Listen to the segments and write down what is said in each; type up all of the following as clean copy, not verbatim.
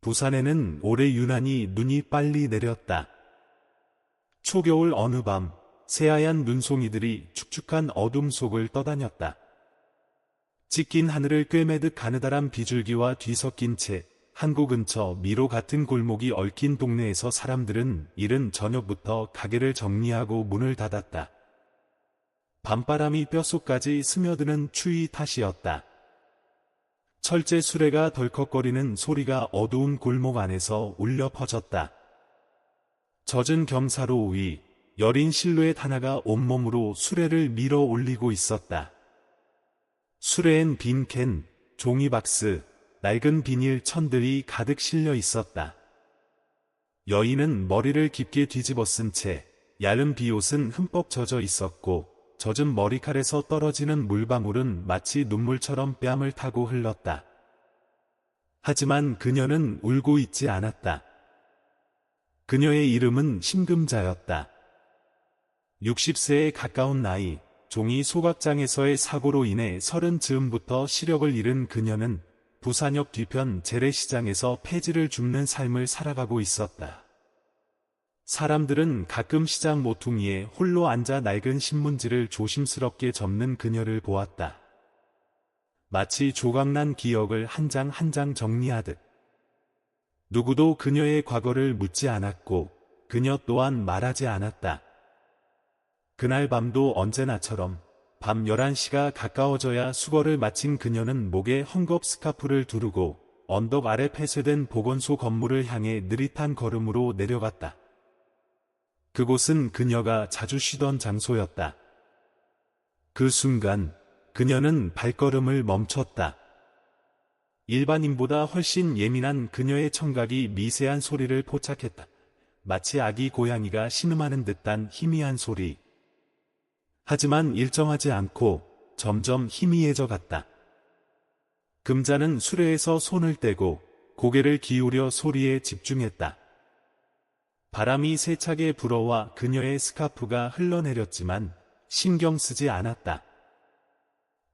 부산에는 올해 유난히 눈이 빨리 내렸다. 초겨울 어느 밤, 새하얀 눈송이들이 축축한 어둠 속을 떠다녔다. 찢긴 하늘을 꿰매듯 가느다란 비줄기와 뒤섞인 채 항구 근처 미로 같은 골목이 얽힌 동네에서 사람들은 이른 저녁부터 가게를 정리하고 문을 닫았다. 밤바람이 뼛속까지 스며드는 추위 탓이었다. 철제 수레가 덜컥거리는 소리가 어두운 골목 안에서 울려 퍼졌다. 젖은 경사로 위, 여린 실루엣 하나가 온몸으로 수레를 밀어 올리고 있었다. 수레엔 빈 캔, 종이박스, 낡은 비닐 천들이 가득 실려 있었다. 여인은 머리를 깊게 뒤집어 쓴 채 얇은 비옷은 흠뻑 젖어 있었고 젖은 머리칼에서 떨어지는 물방울은 마치 눈물처럼 뺨을 타고 흘렀다. 하지만 그녀는 울고 있지 않았다. 그녀의 이름은 심금자였다. 60세에 가까운 나이, 종이 소각장에서의 사고로 인해 30즈음부터 시력을 잃은 그녀는 부산역 뒤편 재래시장에서 폐지를 줍는 삶을 살아가고 있었다. 사람들은 가끔 시장 모퉁이에 홀로 앉아 낡은 신문지를 조심스럽게 접는 그녀를 보았다. 마치 조각난 기억을 한 장 한 장 정리하듯. 누구도 그녀의 과거를 묻지 않았고 그녀 또한 말하지 않았다. 그날 밤도 언제나처럼 밤 11시가 가까워져야 수거를 마친 그녀는 목에 헝겊 스카프를 두르고 언덕 아래 폐쇄된 보건소 건물을 향해 느릿한 걸음으로 내려갔다. 그곳은 그녀가 자주 쉬던 장소였다. 그 순간 그녀는 발걸음을 멈췄다. 일반인보다 훨씬 예민한 그녀의 청각이 미세한 소리를 포착했다. 마치 아기 고양이가 신음하는 듯한 희미한 소리. 하지만 일정하지 않고 점점 희미해져 갔다. 금자는 수레에서 손을 떼고 고개를 기울여 소리에 집중했다. 바람이 세차게 불어와 그녀의 스카프가 흘러내렸지만 신경 쓰지 않았다.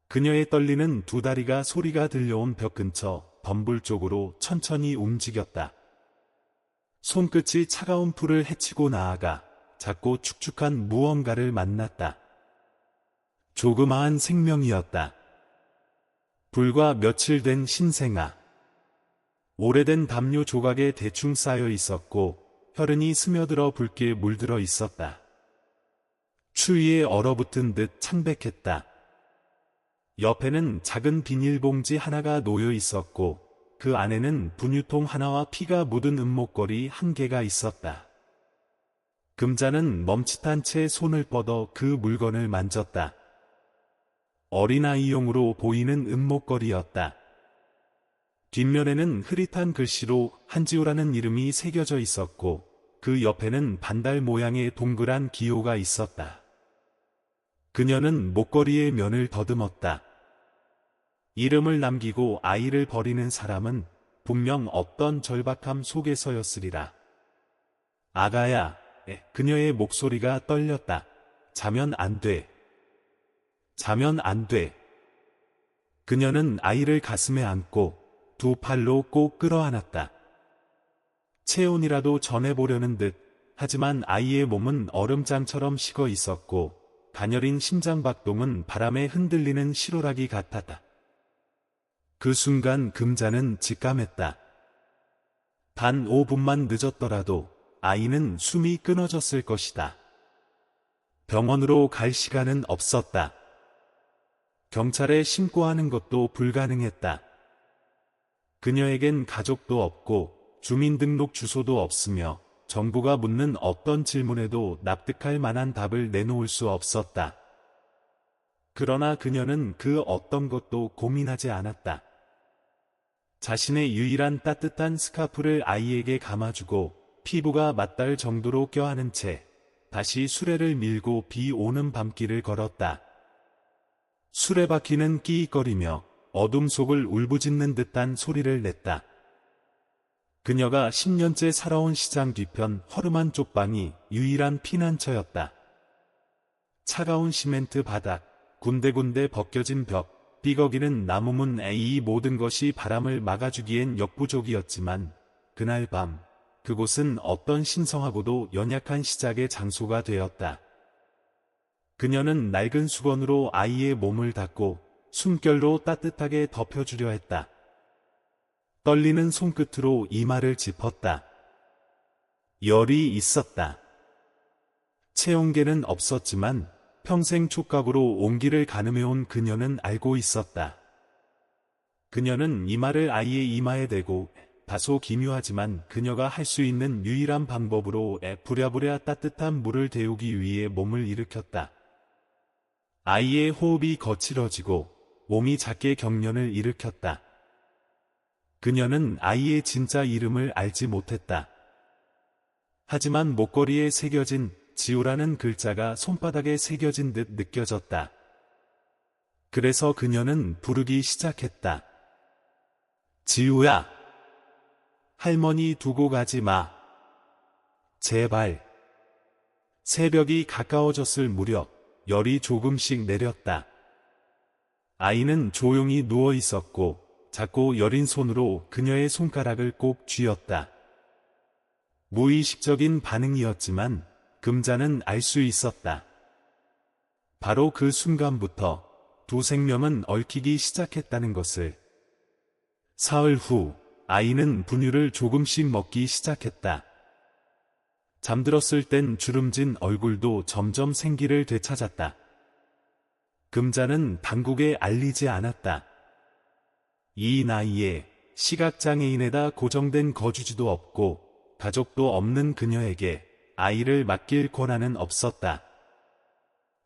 그녀의 떨리는 두 다리가 소리가 들려온 벽 근처 덤불 쪽으로 천천히 움직였다. 손끝이 차가운 풀을 헤치고 나아가 작고 축축한 무언가를 만났다. 조그마한 생명이었다. 불과 며칠 된 신생아. 오래된 담요 조각에 대충 쌓여 있었고 혈흔이 스며들어 붉게 물들어 있었다. 추위에 얼어붙은 듯 창백했다. 옆에는 작은 비닐봉지 하나가 놓여 있었고 그 안에는 분유통 하나와 피가 묻은 은목걸이 한 개가 있었다. 금자는 멈칫한 채 손을 뻗어 그 물건을 만졌다. 어린아이용으로 보이는 은목걸이였다. 뒷면에는 흐릿한 글씨로 한지우라는 이름이 새겨져 있었고 그 옆에는 반달 모양의 동그란 기호가 있었다. 그녀는 목걸이의 면을 더듬었다. 이름을 남기고 아이를 버리는 사람은 분명 어떤 절박함 속에서였으리라. 아가야, 그녀의 목소리가 떨렸다. 자면 안 돼. 자면 안 돼. 그녀는 아이를 가슴에 안고 두 팔로 꼭 끌어안았다. 체온이라도 전해보려는 듯, 하지만 아이의 몸은 얼음장처럼 식어 있었고 가녀린 심장박동은 바람에 흔들리는 실오라기 같았다. 그 순간 금자는 직감했다. 단 5분만 늦었더라도 아이는 숨이 끊어졌을 것이다. 병원으로 갈 시간은 없었다. 경찰에 신고하는 것도 불가능했다. 그녀에겐 가족도 없고 주민등록 주소도 없으며 정부가 묻는 어떤 질문에도 납득할 만한 답을 내놓을 수 없었다. 그러나 그녀는 그 어떤 것도 고민하지 않았다. 자신의 유일한 따뜻한 스카프를 아이에게 감아주고 피부가 맞닿을 정도로 껴안은 채 다시 수레를 밀고 비 오는 밤길을 걸었다. 수레바퀴는 끼익거리며 어둠 속을 울부짖는 듯한 소리를 냈다. 그녀가 10년째 살아온 시장 뒤편 허름한 쪽방이 유일한 피난처였다. 차가운 시멘트 바닥, 군데군데 벗겨진 벽, 삐걱이는 나무문 이 모든 것이 바람을 막아주기엔 역부족이었지만 그날 밤, 그곳은 어떤 신성하고도 연약한 시작의 장소가 되었다. 그녀는 낡은 수건으로 아이의 몸을 닦고 숨결로 따뜻하게 덮여주려 했다. 떨리는 손끝으로 이마를 짚었다. 열이 있었다. 체온계는 없었지만 평생 촉각으로 온기를 가늠해온 그녀는 알고 있었다. 그녀는 이마를 아이의 이마에 대고 다소 기묘하지만 그녀가 할 수 있는 유일한 방법으로 부랴부랴 따뜻한 물을 데우기 위해 몸을 일으켰다. 아이의 호흡이 거칠어지고 몸이 작게 경련을 일으켰다. 그녀는 아이의 진짜 이름을 알지 못했다. 하지만 목걸이에 새겨진 지우라는 글자가 손바닥에 새겨진 듯 느껴졌다. 그래서 그녀는 부르기 시작했다. 지우야! 할머니 두고 가지 마. 제발. 새벽이 가까워졌을 무렵 열이 조금씩 내렸다. 아이는 조용히 누워 있었고 작고 여린 손으로 그녀의 손가락을 꼭 쥐었다. 무의식적인 반응이었지만 금자는 알 수 있었다. 바로 그 순간부터 두 생명은 얽히기 시작했다는 것을. 사흘 후 아이는 분유를 조금씩 먹기 시작했다. 잠들었을 땐 주름진 얼굴도 점점 생기를 되찾았다. 금자는 당국에 알리지 않았다. 이 나이에 시각장애인에다 고정된 거주지도 없고 가족도 없는 그녀에게 아이를 맡길 권한은 없었다.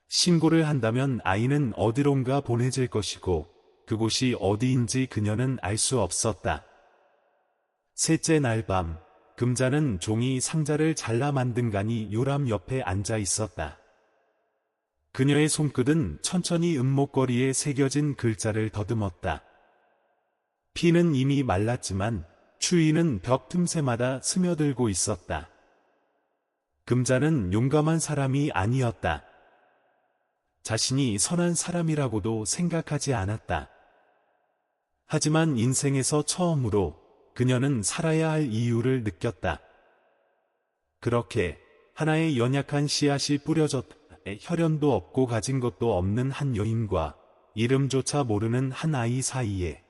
신고를 한다면 아이는 어디론가 보내질 것이고 그곳이 어디인지 그녀는 알 수 없었다. 셋째 날 밤, 금자는 종이 상자를 잘라 만든 간이 요람 옆에 앉아 있었다. 그녀의 손끝은 천천히 은목걸이에 새겨진 글자를 더듬었다. 피는 이미 말랐지만 추위는 벽 틈새마다 스며들고 있었다. 금자는 용감한 사람이 아니었다. 자신이 선한 사람이라고도 생각하지 않았다. 하지만 인생에서 처음으로 그녀는 살아야 할 이유를 느꼈다. 그렇게 하나의 연약한 씨앗이 뿌려졌다. 혈연도 없고 가진 것도 없는 한 여인과 이름조차 모르는 한 아이 사이에.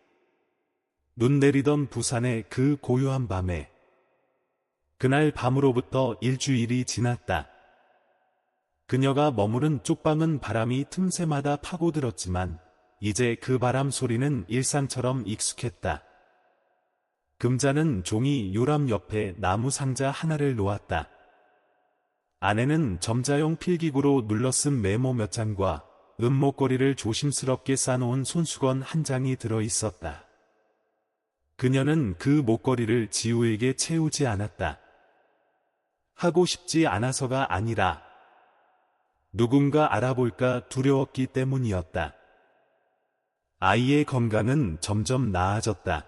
눈 내리던 부산의 그 고요한 밤에. 그날 밤으로부터 일주일이 지났다. 그녀가 머무른 쪽방은 바람이 틈새마다 파고들었지만 이제 그 바람 소리는 일상처럼 익숙했다. 금자는 종이 요람 옆에 나무 상자 하나를 놓았다. 안에는 점자용 필기구로 눌러쓴 메모 몇 장과 은목걸이를 조심스럽게 싸놓은 손수건 한 장이 들어있었다. 그녀는 그 목걸이를 지우에게 채우지 않았다. 하고 싶지 않아서가 아니라 누군가 알아볼까 두려웠기 때문이었다. 아이의 건강은 점점 나아졌다.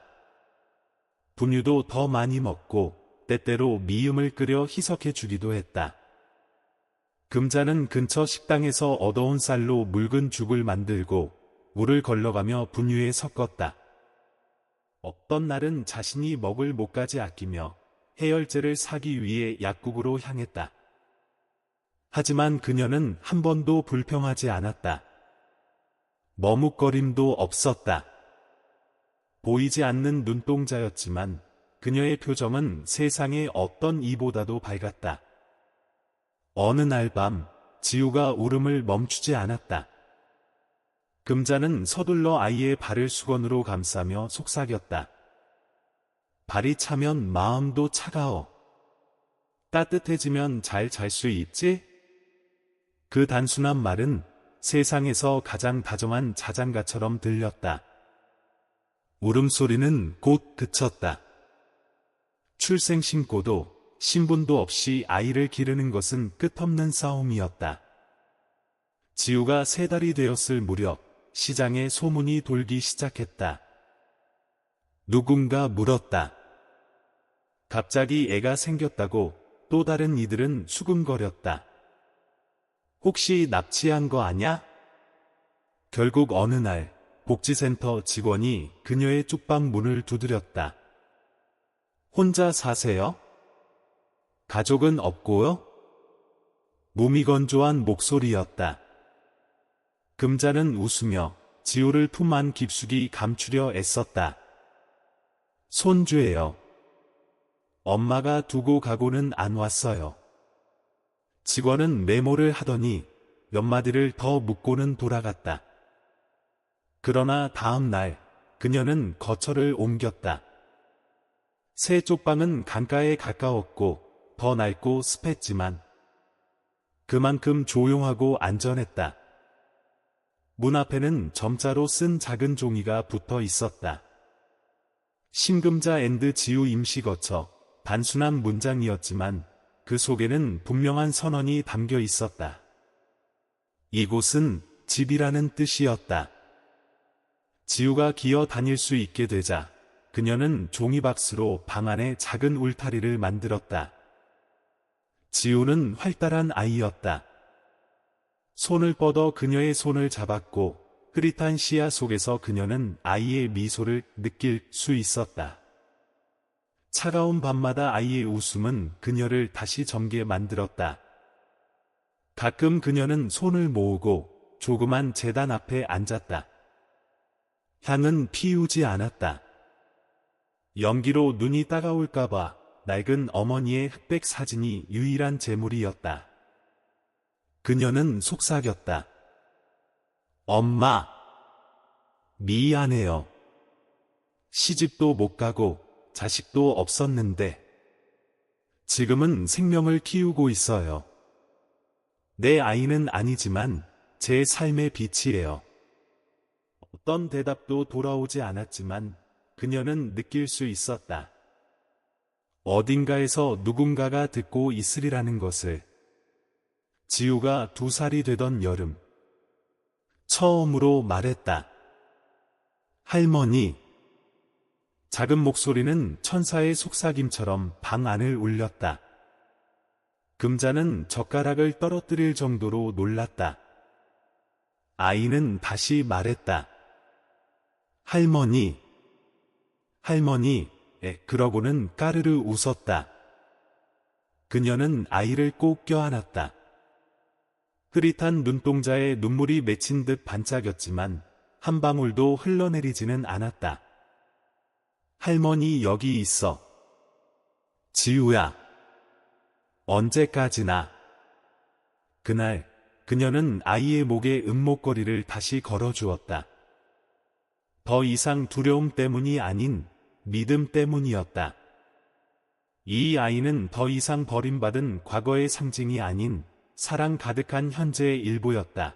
분유도 더 많이 먹고 때때로 미음을 끓여 희석해 주기도 했다. 금자는 근처 식당에서 얻어온 쌀로 묽은 죽을 만들고 물을 걸러가며 분유에 섞었다. 어떤 날은 자신이 먹을 목까지 아끼며 해열제를 사기 위해 약국으로 향했다. 하지만 그녀는 한 번도 불평하지 않았다. 머뭇거림도 없었다. 보이지 않는 눈동자였지만 그녀의 표정은 세상의 어떤 이보다도 밝았다. 어느 날 밤, 지우가 울음을 멈추지 않았다. 금자는 서둘러 아이의 발을 수건으로 감싸며 속삭였다. 발이 차면 마음도 차가워. 따뜻해지면 잘 잘 수 있지? 그 단순한 말은 세상에서 가장 다정한 자장가처럼 들렸다. 울음소리는 곧 그쳤다. 출생신고도 신분도 없이 아이를 기르는 것은 끝없는 싸움이었다. 지우가 3달이 되었을 무렵 시장에 소문이 돌기 시작했다. 누군가 물었다. 갑자기 애가 생겼다고 또 다른 이들은 수군거렸다. 혹시 납치한 거 아냐? 결국 어느 날 복지센터 직원이 그녀의 쪽방 문을 두드렸다. 혼자 사세요? 가족은 없고요? 무미건조한 목소리였다. 금자는 웃으며 지우를 품 안 깊숙이 감추려 애썼다. 손주예요. 엄마가 두고 가고는 안 왔어요. 직원은 메모를 하더니 몇 마디를 더 묻고는 돌아갔다. 그러나 다음 날 그녀는 거처를 옮겼다. 새 쪽방은 강가에 가까웠고 더 낡고 습했지만 그만큼 조용하고 안전했다. 문 앞에는 점자로 쓴 작은 종이가 붙어 있었다. 신금자 앤드 지우 임시거처. 단순한 문장이었지만 그 속에는 분명한 선언이 담겨 있었다. 이곳은 집이라는 뜻이었다. 지우가 기어 다닐 수 있게 되자 그녀는 종이박스로 방 안에 작은 울타리를 만들었다. 지우는 활달한 아이였다. 손을 뻗어 그녀의 손을 잡았고 흐릿한 시야 속에서 그녀는 아이의 미소를 느낄 수 있었다. 차가운 밤마다 아이의 웃음은 그녀를 다시 젊게 만들었다. 가끔 그녀는 손을 모으고 조그만 제단 앞에 앉았다. 향은 피우지 않았다. 연기로 눈이 따가울까봐 낡은 어머니의 흑백 사진이 유일한 재물이었다. 그녀는 속삭였다. 엄마, 미안해요. 시집도 못 가고 자식도 없었는데 지금은 생명을 키우고 있어요. 내 아이는 아니지만 제 삶의 빛이에요. 어떤 대답도 돌아오지 않았지만 그녀는 느낄 수 있었다. 어딘가에서 누군가가 듣고 있으리라는 것을. 지우가 2살이 되던 여름 처음으로 말했다. 할머니. 작은 목소리는 천사의 속삭임처럼 방 안을 울렸다. 금자는 젓가락을 떨어뜨릴 정도로 놀랐다. 아이는 다시 말했다. 할머니. 할머니. 그러고는 까르르 웃었다. 그녀는 아이를 꼭 껴안았다. 흐릿한 눈동자에 눈물이 맺힌 듯 반짝였지만 한 방울도 흘러내리지는 않았다. 할머니 여기 있어. 지우야. 언제까지나. 그날 그녀는 아이의 목에 은목걸이를 다시 걸어주었다. 더 이상 두려움 때문이 아닌 믿음 때문이었다. 이 아이는 더 이상 버림받은 과거의 상징이 아닌 사랑 가득한 현재의 일부였다.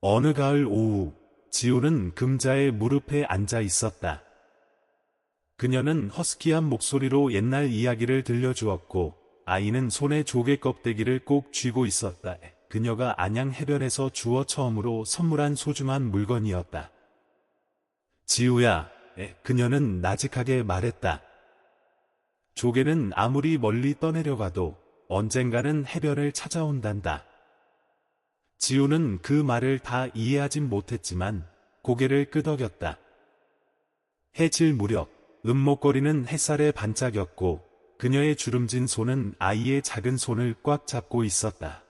어느 가을 오후 지우는 금자의 무릎에 앉아 있었다. 그녀는 허스키한 목소리로 옛날 이야기를 들려주었고 아이는 손에 조개 껍데기를 꼭 쥐고 있었다. 그녀가 안양 해변에서 주워 처음으로 선물한 소중한 물건이었다. 지우야. 그녀는 나직하게 말했다. 조개는 아무리 멀리 떠내려가도 언젠가는 해변을 찾아온단다. 지우는 그 말을 다 이해하진 못했지만 고개를 끄덕였다. 해질 무렵 은목걸이는 햇살에 반짝였고 그녀의 주름진 손은 아이의 작은 손을 꽉 잡고 있었다.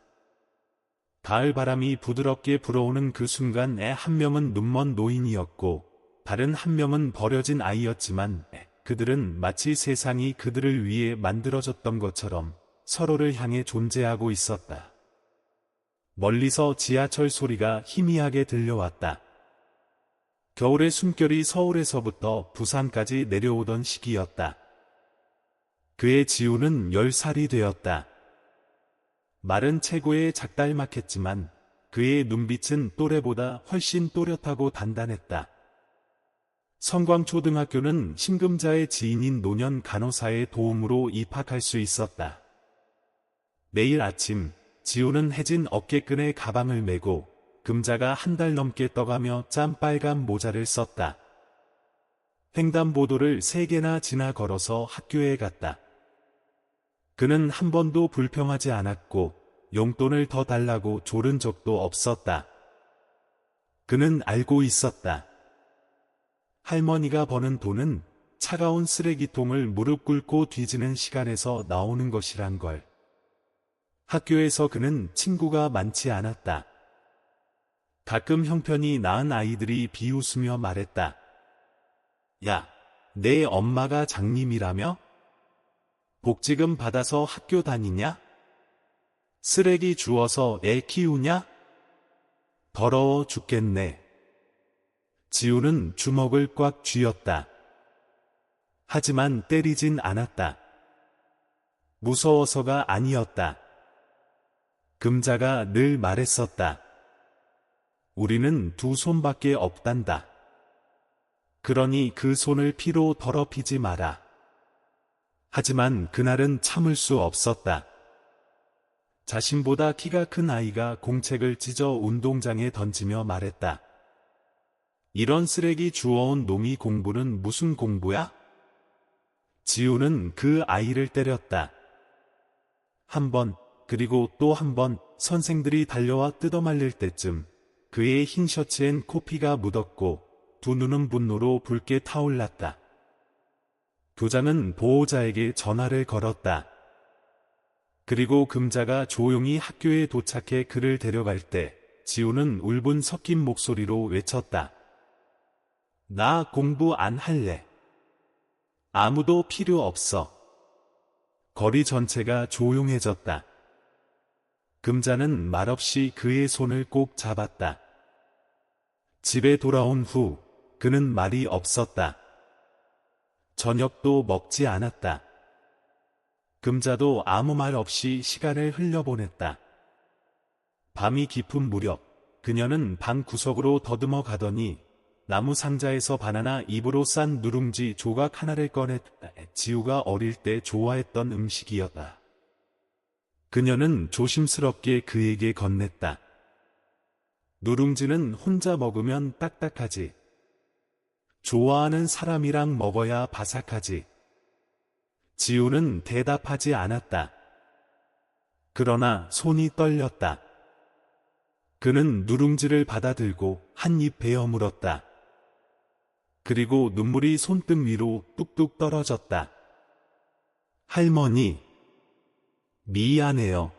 가을 바람이 부드럽게 불어오는 그 순간 애 한 명은 눈먼 노인이었고 다른 한 명은 버려진 아이였지만 그들은 마치 세상이 그들을 위해 만들어졌던 것처럼 서로를 향해 존재하고 있었다. 멀리서 지하철 소리가 희미하게 들려왔다. 겨울의 숨결이 서울에서부터 부산까지 내려오던 시기였다. 그의 지우는 10살이 되었다. 말은 최고의 작달막했지만 그의 눈빛은 또래보다 훨씬 또렷하고 단단했다. 성광초등학교는 신금자의 지인인 노년 간호사의 도움으로 입학할 수 있었다. 매일 아침 지우는 해진 어깨끈에 가방을 메고 금자가 한 달 넘게 떠가며 짬빨간 모자를 썼다. 횡단보도를 3개나 지나 걸어서 학교에 갔다. 그는 한 번도 불평하지 않았고 용돈을 더 달라고 조른 적도 없었다. 그는 알고 있었다. 할머니가 버는 돈은 차가운 쓰레기통을 무릎 꿇고 뒤지는 시간에서 나오는 것이란 걸. 학교에서 그는 친구가 많지 않았다. 가끔 형편이 나은 아이들이 비웃으며 말했다. 야, 내 엄마가 장님이라며? 복지금 받아서 학교 다니냐? 쓰레기 주워서 애 키우냐? 더러워 죽겠네. 지우는 주먹을 꽉 쥐었다. 하지만 때리진 않았다. 무서워서가 아니었다. 금자가 늘 말했었다. 우리는 두 손밖에 없단다. 그러니 그 손을 피로 더럽히지 마라. 하지만 그날은 참을 수 없었다. 자신보다 키가 큰 아이가 공책을 찢어 운동장에 던지며 말했다. 이런 쓰레기 주워온 놈이 공부는 무슨 공부야? 지우는 그 아이를 때렸다. 한 번, 그리고 또 한 번, 선생들이 달려와 뜯어말릴 때쯤 그의 흰 셔츠엔 코피가 묻었고 두 눈은 분노로 붉게 타올랐다. 교장은 보호자에게 전화를 걸었다. 그리고 금자가 조용히 학교에 도착해 그를 데려갈 때 지우는 울분 섞인 목소리로 외쳤다. 나 공부 안 할래. 아무도 필요 없어. 거리 전체가 조용해졌다. 금자는 말없이 그의 손을 꼭 잡았다. 집에 돌아온 후 그는 말이 없었다. 저녁도 먹지 않았다. 금자도 아무 말 없이 시간을 흘려보냈다. 밤이 깊은 무렵 그녀는 방 구석으로 더듬어 가더니 나무 상자에서 바나나 잎으로 싼 누룽지 조각 하나를 꺼냈다. 지우가 어릴 때 좋아했던 음식이었다. 그녀는 조심스럽게 그에게 건넸다. 누룽지는 혼자 먹으면 딱딱하지. 좋아하는 사람이랑 먹어야 바삭하지. 지우는 대답하지 않았다. 그러나 손이 떨렸다. 그는 누룽지를 받아들고 한 입 베어 물었다. 그리고 눈물이 손등 위로 뚝뚝 떨어졌다. 할머니, 미안해요.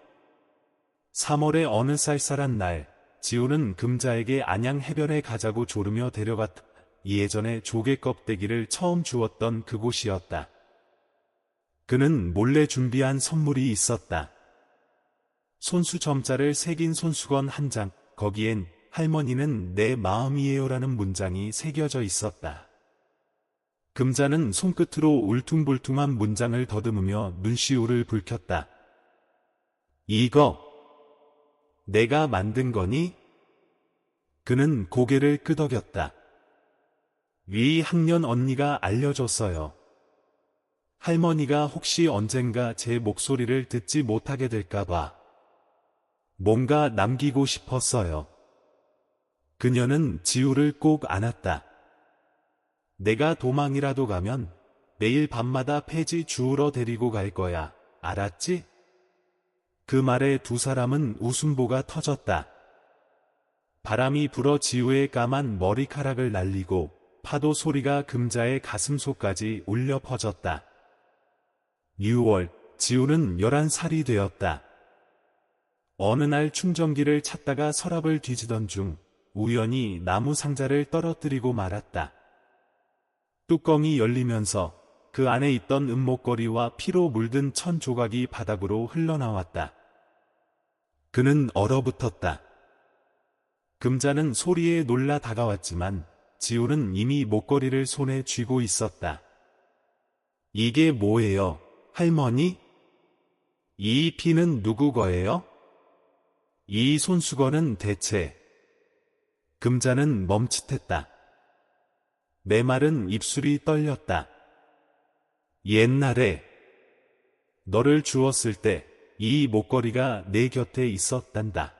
3월의 어느 쌀쌀한 날, 지우는 금자에게 안양 해변에 가자고 조르며 데려갔다. 예전에 조개 껍데기를 처음 주웠던 그곳이었다. 그는 몰래 준비한 선물이 있었다. 손수 점자를 새긴 손수건 한 장, 거기엔 할머니는 내 마음이에요라는 문장이 새겨져 있었다. 금자는 손끝으로 울퉁불퉁한 문장을 더듬으며 눈시울을 붉혔다. 이거 내가 만든 거니? 그는 고개를 끄덕였다. 위 학년 언니가 알려줬어요. 할머니가 혹시 언젠가 제 목소리를 듣지 못하게 될까봐 뭔가 남기고 싶었어요. 그녀는 지우를 꼭 안았다. 내가 도망이라도 가면 매일 밤마다 폐지 주우러 데리고 갈 거야. 알았지? 그 말에 두 사람은 웃음보가 터졌다. 바람이 불어 지우의 까만 머리카락을 날리고 파도 소리가 금자의 가슴속까지 울려 퍼졌다. 6월, 지우는 11살이 되었다. 어느 날 충전기를 찾다가 서랍을 뒤지던 중 우연히 나무 상자를 떨어뜨리고 말았다. 뚜껑이 열리면서 그 안에 있던 은목걸이와 피로 물든 천 조각이 바닥으로 흘러나왔다. 그는 얼어붙었다. 금자는 소리에 놀라 다가왔지만 지우는 이미 목걸이를 손에 쥐고 있었다. 이게 뭐예요, 할머니? 이 피는 누구 거예요? 이 손수건은 대체... 금자는 멈칫했다. 메마른 입술이 떨렸다. 옛날에 너를 주웠을 때 이 목걸이가 내 곁에 있었단다.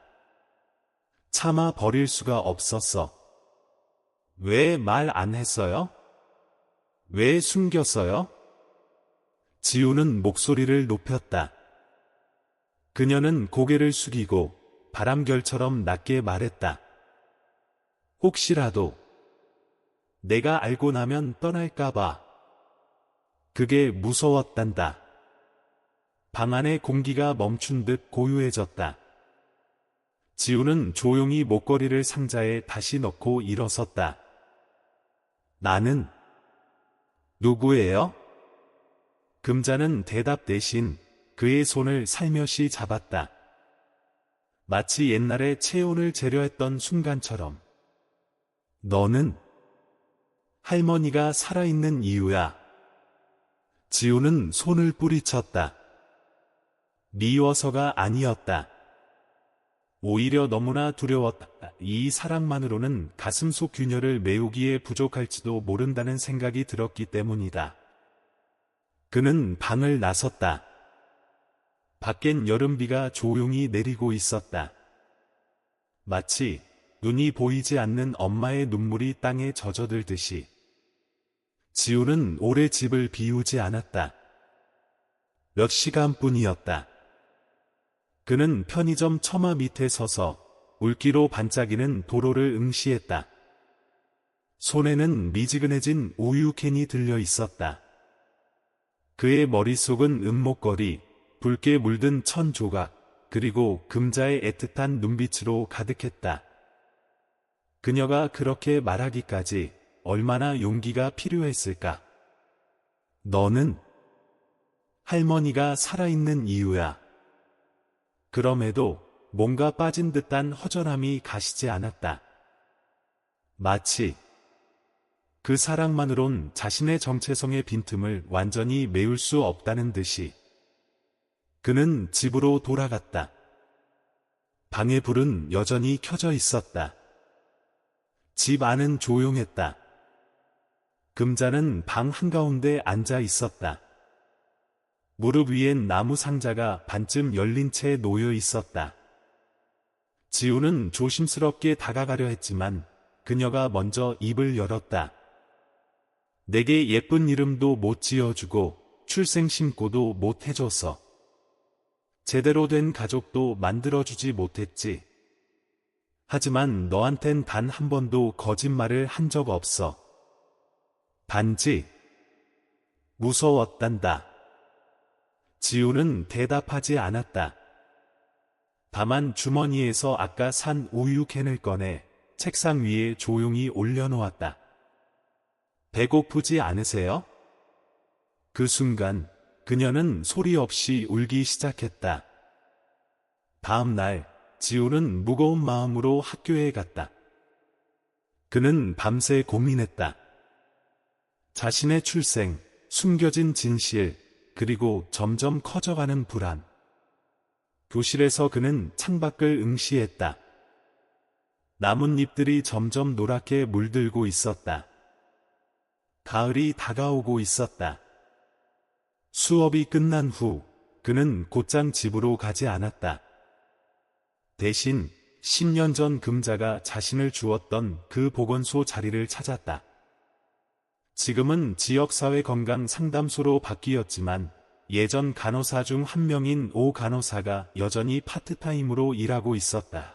차마 버릴 수가 없었어. 왜 말 안 했어요? 왜 숨겼어요? 지우는 목소리를 높였다. 그녀는 고개를 숙이고 바람결처럼 낮게 말했다. 혹시라도 내가 알고 나면 떠날까봐. 그게 무서웠단다. 방 안의 공기가 멈춘 듯 고요해졌다. 지우는 조용히 목걸이를 상자에 다시 넣고 일어섰다. 나는 누구예요? 금자는 대답 대신 그의 손을 살며시 잡았다. 마치 옛날에 체온을 재려했던 순간처럼. 너는 할머니가 살아있는 이유야. 지우는 손을 뿌리쳤다. 미워서가 아니었다. 오히려 너무나 두려웠다. 이 사랑만으로는 가슴속 균열을 메우기에 부족할지도 모른다는 생각이 들었기 때문이다. 그는 방을 나섰다. 밖엔 여름비가 조용히 내리고 있었다. 마치 눈이 보이지 않는 엄마의 눈물이 땅에 젖어들듯이. 지우는 오래 집을 비우지 않았다. 몇 시간뿐이었다. 그는 편의점 처마 밑에 서서 물기로 반짝이는 도로를 응시했다. 손에는 미지근해진 우유 캔이 들려 있었다. 그의 머릿속은 은목걸이, 붉게 물든 천 조각, 그리고 금자의 애틋한 눈빛으로 가득했다. 그녀가 그렇게 말하기까지 얼마나 용기가 필요했을까? 너는 할머니가 살아있는 이유야. 그럼에도 뭔가 빠진 듯한 허전함이 가시지 않았다. 마치 그 사랑만으론 자신의 정체성의 빈틈을 완전히 메울 수 없다는 듯이. 그는 집으로 돌아갔다. 방의 불은 여전히 켜져 있었다. 집 안은 조용했다. 금자는 방 한가운데 앉아 있었다. 무릎 위엔 나무 상자가 반쯤 열린 채 놓여 있었다. 지우는 조심스럽게 다가가려 했지만 그녀가 먼저 입을 열었다. 내게 예쁜 이름도 못 지어주고 출생 신고도 못 해줘서 제대로 된 가족도 만들어주지 못했지. 하지만 너한텐 단 한 번도 거짓말을 한 적 없어. 단지 무서웠단다. 지우는 대답하지 않았다. 다만 주머니에서 아까 산 우유 캔을 꺼내 책상 위에 조용히 올려놓았다. 배고프지 않으세요? 그 순간 그녀는 소리 없이 울기 시작했다. 다음 날 지우는 무거운 마음으로 학교에 갔다. 그는 밤새 고민했다. 자신의 출생, 숨겨진 진실, 그리고 점점 커져가는 불안. 교실에서 그는 창밖을 응시했다. 나뭇잎들이 점점 노랗게 물들고 있었다. 가을이 다가오고 있었다. 수업이 끝난 후 그는 곧장 집으로 가지 않았다. 대신 10년 전 금자가 자신을 주었던 그 보건소 자리를 찾았다. 지금은 지역사회 건강 상담소로 바뀌었지만 예전 간호사 중 한 명인 오 간호사가 여전히 파트타임으로 일하고 있었다.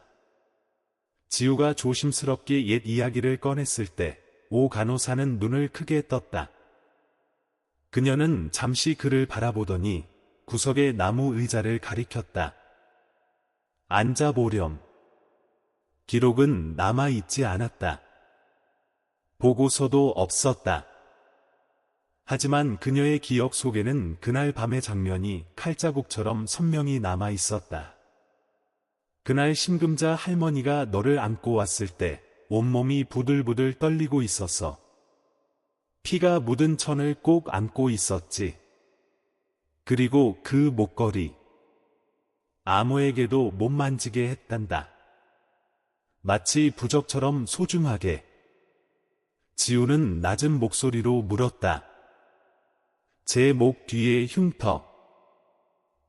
지우가 조심스럽게 옛 이야기를 꺼냈을 때 오 간호사는 눈을 크게 떴다. 그녀는 잠시 그를 바라보더니 구석의 나무 의자를 가리켰다. 앉아보렴. 기록은 남아있지 않았다. 보고서도 없었다. 하지만 그녀의 기억 속에는 그날 밤의 장면이 칼자국처럼 선명히 남아있었다. 그날 심금자 할머니가 너를 안고 왔을 때 온몸이 부들부들 떨리고 있었어. 피가 묻은 천을 꼭 안고 있었지. 그리고 그 목걸이. 아무에게도 못 만지게 했단다. 마치 부적처럼 소중하게. 지우는 낮은 목소리로 물었다. 제 목 뒤에 흉터.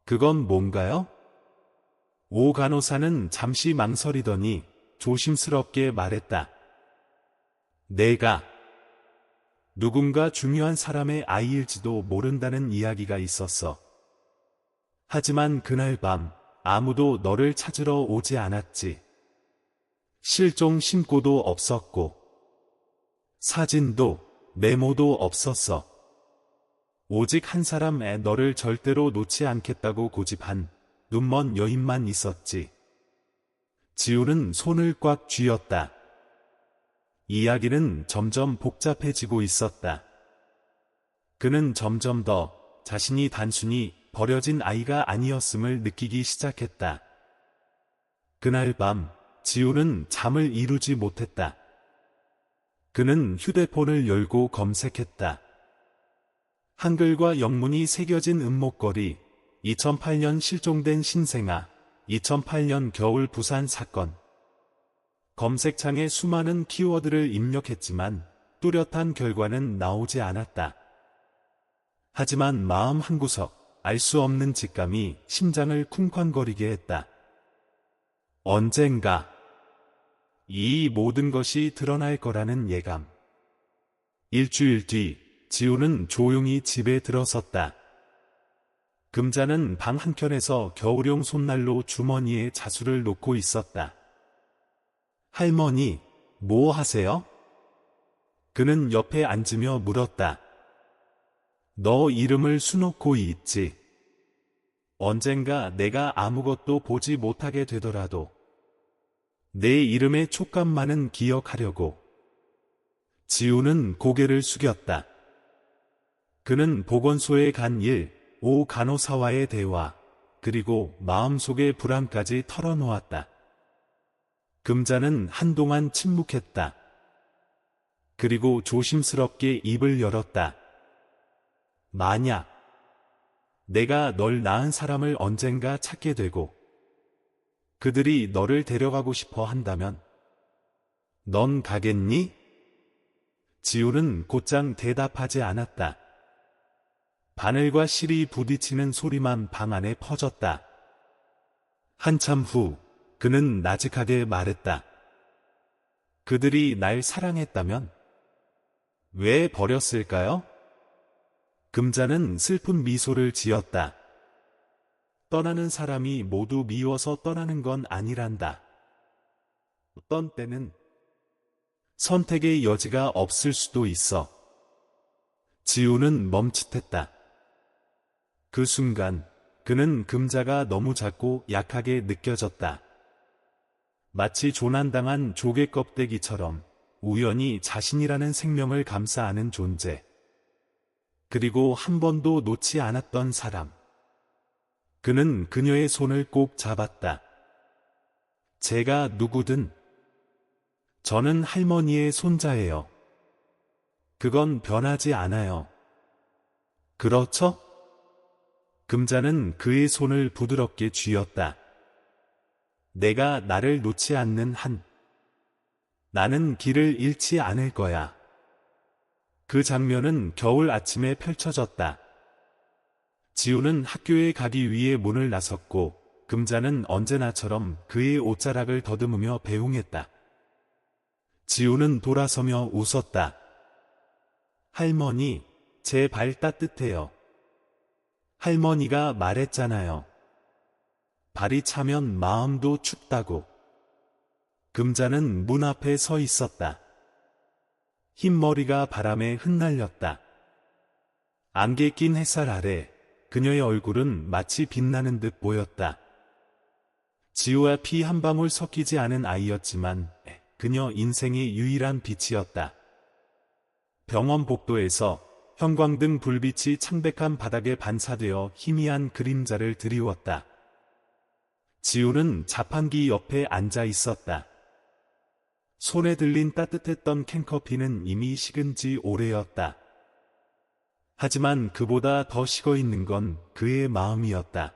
그건 뭔가요? 오 간호사는 잠시 망설이더니 조심스럽게 말했다. 내가 누군가 중요한 사람의 아이일지도 모른다는 이야기가 있었어. 하지만 그날 밤 아무도 너를 찾으러 오지 않았지. 실종 신고도 없었고 사진도 메모도 없었어. 오직 한 사람의 너를 절대로 놓지 않겠다고 고집한 눈먼 여인만 있었지. 지우는 손을 꽉 쥐었다. 이야기는 점점 복잡해지고 있었다. 그는 점점 더 자신이 단순히 버려진 아이가 아니었음을 느끼기 시작했다. 그날 밤 지우는 잠을 이루지 못했다. 그는 휴대폰을 열고 검색했다. 한글과 영문이 새겨진 은목걸이, 2008년 실종된 신생아, 2008년 겨울 부산 사건. 검색창에 수많은 키워드를 입력했지만 뚜렷한 결과는 나오지 않았다. 하지만 마음 한구석, 알 수 없는 직감이 심장을 쿵쾅거리게 했다. 언젠가 이 모든 것이 드러날 거라는 예감. 일주일 뒤 지우는 조용히 집에 들어섰다. 금자는 방 한켠에서 겨울용 손난로 주머니에 자수를 놓고 있었다. 할머니, 뭐 하세요? 그는 옆에 앉으며 물었다. 너 이름을 수놓고 있지. 언젠가 내가 아무것도 보지 못하게 되더라도 내 이름의 촉감만은 기억하려고. 지우는 고개를 숙였다. 그는 보건소에 간 일, 오 간호사와의 대화, 그리고 마음속의 불안까지 털어놓았다. 금자는 한동안 침묵했다. 그리고 조심스럽게 입을 열었다. 만약 내가 널 낳은 사람을 언젠가 찾게 되고 그들이 너를 데려가고 싶어 한다면 넌 가겠니? 지우는 곧장 대답하지 않았다. 바늘과 실이 부딪히는 소리만 방 안에 퍼졌다. 한참 후 그는 나직하게 말했다. 그들이 날 사랑했다면 왜 버렸을까요? 금자는 슬픈 미소를 지었다. 떠나는 사람이 모두 미워서 떠나는 건 아니란다. 어떤 때는 선택의 여지가 없을 수도 있어. 지우는 멈칫했다. 그 순간 그는 금자가 너무 작고 약하게 느껴졌다. 마치 조난당한 조개 껍데기처럼 우연히 자신이라는 생명을 감싸 안은 존재. 그리고 한 번도 놓지 않았던 사람. 그는 그녀의 손을 꼭 잡았다. 제가 누구든 저는 할머니의 손자예요. 그건 변하지 않아요. 그렇죠? 금자는 그의 손을 부드럽게 쥐었다. 내가 나를 놓지 않는 한 나는 길을 잃지 않을 거야. 그 장면은 겨울 아침에 펼쳐졌다. 지우는 학교에 가기 위해 문을 나섰고 금자는 언제나처럼 그의 옷자락을 더듬으며 배웅했다. 지우는 돌아서며 웃었다. 할머니, 제 발 따뜻해요. 할머니가 말했잖아요. 발이 차면 마음도 춥다고. 금자는 문 앞에 서 있었다. 흰 머리가 바람에 흩날렸다. 안개 낀 햇살 아래 그녀의 얼굴은 마치 빛나는 듯 보였다. 지우와 피 한 방울 섞이지 않은 아이였지만 그녀 인생의 유일한 빛이었다. 병원 복도에서 형광등 불빛이 창백한 바닥에 반사되어 희미한 그림자를 드리웠다. 지우는 자판기 옆에 앉아 있었다. 손에 들린 따뜻했던 캔커피는 이미 식은 지 오래였다. 하지만 그보다 더 식어 있는 건 그의 마음이었다.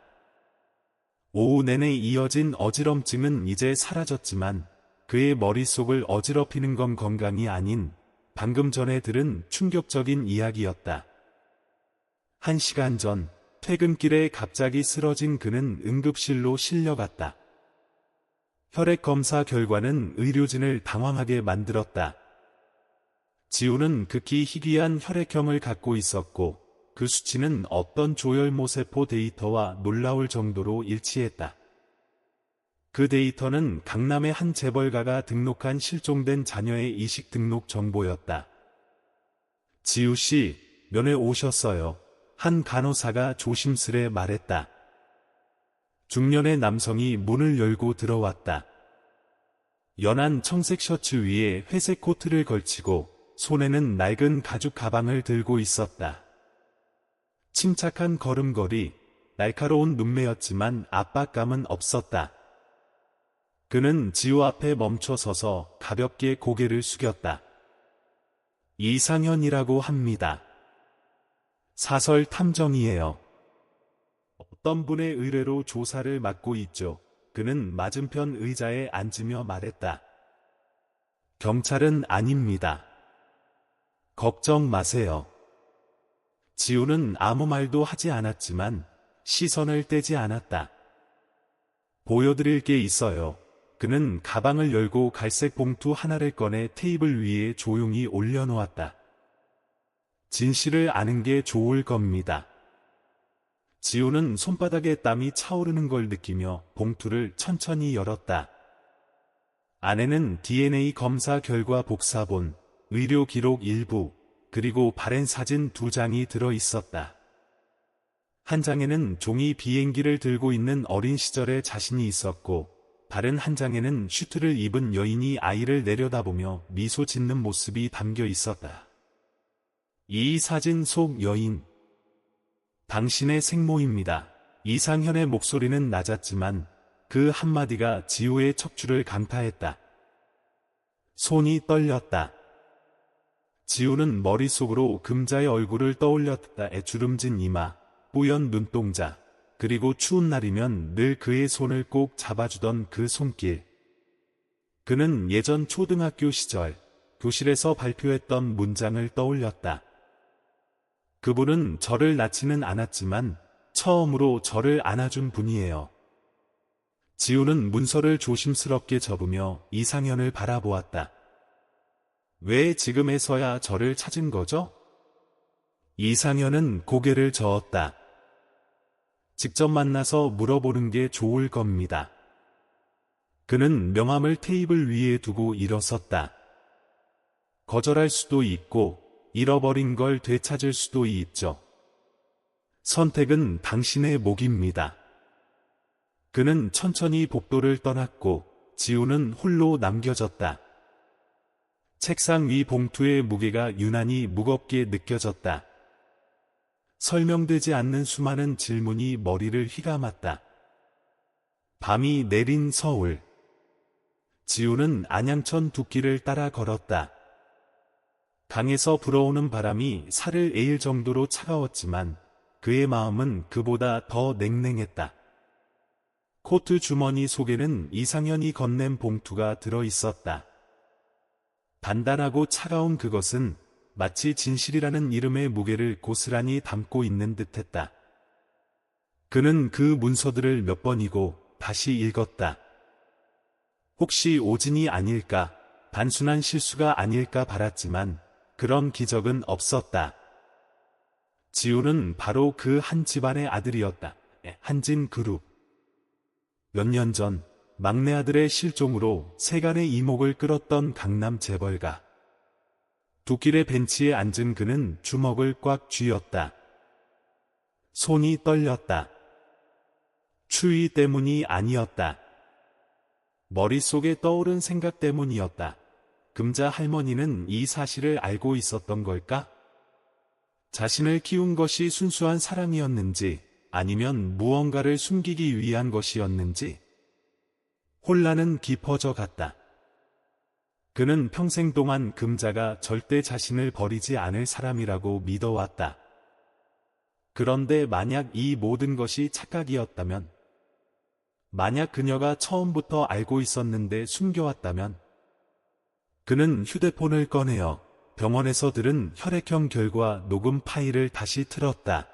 오후 내내 이어진 어지럼증은 이제 사라졌지만 그의 머릿속을 어지럽히는 건 건강이 아닌 방금 전에 들은 충격적인 이야기였다. 1시간 전 퇴근길에 갑자기 쓰러진 그는 응급실로 실려갔다. 혈액 검사 결과는 의료진을 당황하게 만들었다. 지우는 극히 희귀한 혈액형을 갖고 있었고 그 수치는 어떤 조혈모세포 데이터와 놀라울 정도로 일치했다. 그 데이터는 강남의 한 재벌가가 등록한 실종된 자녀의 이식 등록 정보였다. 지우 씨, 면회 오셨어요. 한 간호사가 조심스레 말했다. 중년의 남성이 문을 열고 들어왔다. 연한 청색 셔츠 위에 회색 코트를 걸치고 손에는 낡은 가죽 가방을 들고 있었다. 침착한 걸음걸이, 날카로운 눈매였지만 압박감은 없었다. 그는 지우 앞에 멈춰 서서 가볍게 고개를 숙였다. 이상현이라고 합니다. 사설 탐정이에요. 어떤 분의 의뢰로 조사를 맡고 있죠. 그는 맞은편 의자에 앉으며 말했다. 경찰은 아닙니다. 걱정 마세요. 지우는 아무 말도 하지 않았지만 시선을 떼지 않았다. 보여드릴 게 있어요. 그는 가방을 열고 갈색 봉투 하나를 꺼내 테이블 위에 조용히 올려놓았다. 진실을 아는 게 좋을 겁니다. 지우는 손바닥에 땀이 차오르는 걸 느끼며 봉투를 천천히 열었다. 안에는 DNA 검사 결과 복사본, 의료 기록 일부, 그리고 바랜 사진 2장이 들어 있었다. 한 장에는 종이 비행기를 들고 있는 어린 시절의 자신이 있었고, 다른 한 장에는 슈트를 입은 여인이 아이를 내려다보며 미소 짓는 모습이 담겨 있었다. 이 사진 속 여인, 당신의 생모입니다. 이상현의 목소리는 낮았지만 그 한마디가 지우의 척추를 강타했다. 손이 떨렸다. 지우는 머릿속으로 금자의 얼굴을 떠올렸다. 주름진 이마, 뿌연 눈동자, 그리고 추운 날이면 늘 그의 손을 꼭 잡아주던 그 손길. 그는 예전 초등학교 시절 교실에서 발표했던 문장을 떠올렸다. 그분은 저를 낳지는 않았지만 처음으로 저를 안아준 분이에요. 지우는 문서를 조심스럽게 접으며 이상현을 바라보았다. 왜 지금에서야 저를 찾은 거죠? 이상현은 고개를 저었다. 직접 만나서 물어보는 게 좋을 겁니다. 그는 명함을 테이블 위에 두고 일어섰다. 거절할 수도 있고 잃어버린 걸 되찾을 수도 있죠. 선택은 당신의 몫입니다. 그는 천천히 복도를 떠났고 지우는 홀로 남겨졌다. 책상 위 봉투의 무게가 유난히 무겁게 느껴졌다. 설명되지 않는 수많은 질문이 머리를 휘감았다. 밤이 내린 서울. 지우는 안양천 둑길을 따라 걸었다. 강에서 불어오는 바람이 살을 에일 정도로 차가웠지만 그의 마음은 그보다 더 냉랭했다. 코트 주머니 속에는 이상현이 건넨 봉투가 들어 있었다. 단단하고 차가운 그것은 마치 진실이라는 이름의 무게를 고스란히 담고 있는 듯했다. 그는 그 문서들을 몇 번이고 다시 읽었다. 혹시 오진이 아닐까, 단순한 실수가 아닐까 바랐지만 그런 기적은 없었다. 지우는 바로 그 한 집안의 아들이었다. 한진 그룹. 몇 년 전 막내 아들의 실종으로 세간의 이목을 끌었던 강남 재벌가. 둑길의 벤치에 앉은 그는 주먹을 꽉 쥐었다. 손이 떨렸다. 추위 때문이 아니었다. 머릿속에 떠오른 생각 때문이었다. 금자 할머니는 이 사실을 알고 있었던 걸까? 자신을 키운 것이 순수한 사랑이었는지 아니면 무언가를 숨기기 위한 것이었는지 혼란은 깊어져 갔다. 그는 평생 동안 금자가 절대 자신을 버리지 않을 사람이라고 믿어왔다. 그런데 만약 이 모든 것이 착각이었다면, 만약 그녀가 처음부터 알고 있었는데 숨겨왔다면, 그는 휴대폰을 꺼내어 병원에서 들은 혈액형 결과 녹음 파일을 다시 틀었다.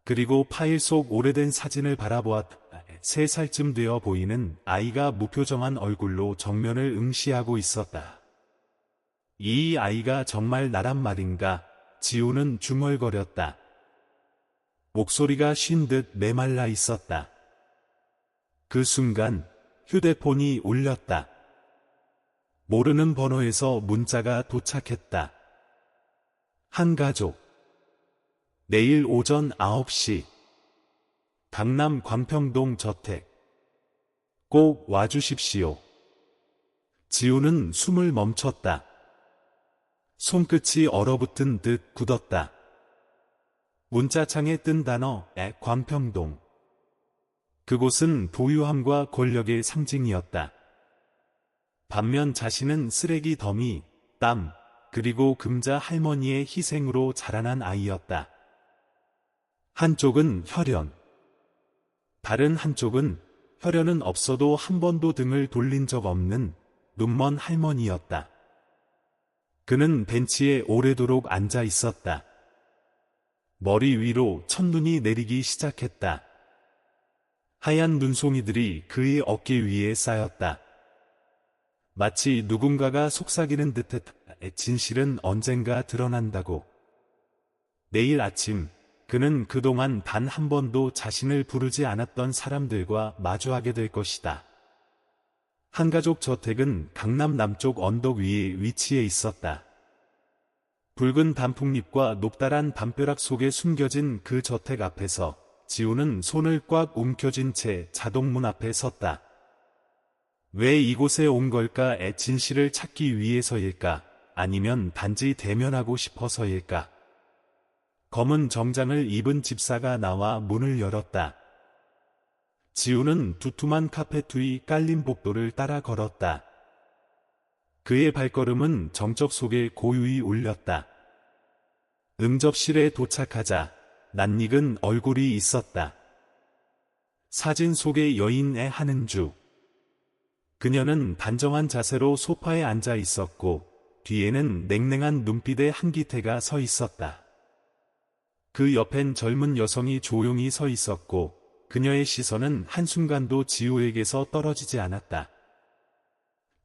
그리고 파일 속 오래된 사진을 바라보았다. 3살쯤 되어 보이는 아이가 무표정한 얼굴로 정면을 응시하고 있었다. 이 아이가 정말 나란 말인가? 지우는 중얼거렸다. 목소리가 쉰 듯 메말라 있었다. 그 순간 휴대폰이 울렸다. 모르는 번호에서 문자가 도착했다. 한 가족. 내일 오전 9시 강남 광평동 저택 꼭 와주십시오. 지우는 숨을 멈췄다. 손끝이 얼어붙은 듯 굳었다. 문자창에 뜬 단어 광평동. 그곳은 부유함과 권력의 상징이었다. 반면 자신은 쓰레기 더미, 땀, 그리고 금자 할머니의 희생으로 자라난 아이였다. 한쪽은 혈연. 다른 한쪽은 혈연은 없어도 한 번도 등을 돌린 적 없는 눈먼 할머니였다. 그는 벤치에 오래도록 앉아 있었다. 머리 위로 첫눈이 내리기 시작했다. 하얀 눈송이들이 그의 어깨 위에 쌓였다. 마치 누군가가 속삭이는 듯했다. 진실은 언젠가 드러난다고. 내일 아침 그는 그동안 단 한 번도 자신을 부르지 않았던 사람들과 마주하게 될 것이다. 한가족 저택은 강남 남쪽 언덕 위에 위치해 있었다. 붉은 단풍잎과 녹달한 담벼락 속에 숨겨진 그 저택 앞에서 지우는 손을 꽉 움켜쥔 채 자동문 앞에 섰다. 왜 이곳에 온 걸까? 진실을 찾기 위해서일까? 아니면 단지 대면하고 싶어서일까? 검은 정장을 입은 집사가 나와 문을 열었다. 지우는 두툼한 카페트 위 깔린 복도를 따라 걸었다. 그의 발걸음은 정적 속에 고요히 울렸다. 응접실에 도착하자 낯익은 얼굴이 있었다. 사진 속의 여인의 한은주. 그녀는 단정한 자세로 소파에 앉아 있었고 뒤에는 냉랭한 눈빛의 한기태가 서 있었다. 그 옆엔 젊은 여성이 조용히 서 있었고 그녀의 시선은 한순간도 지우에게서 떨어지지 않았다.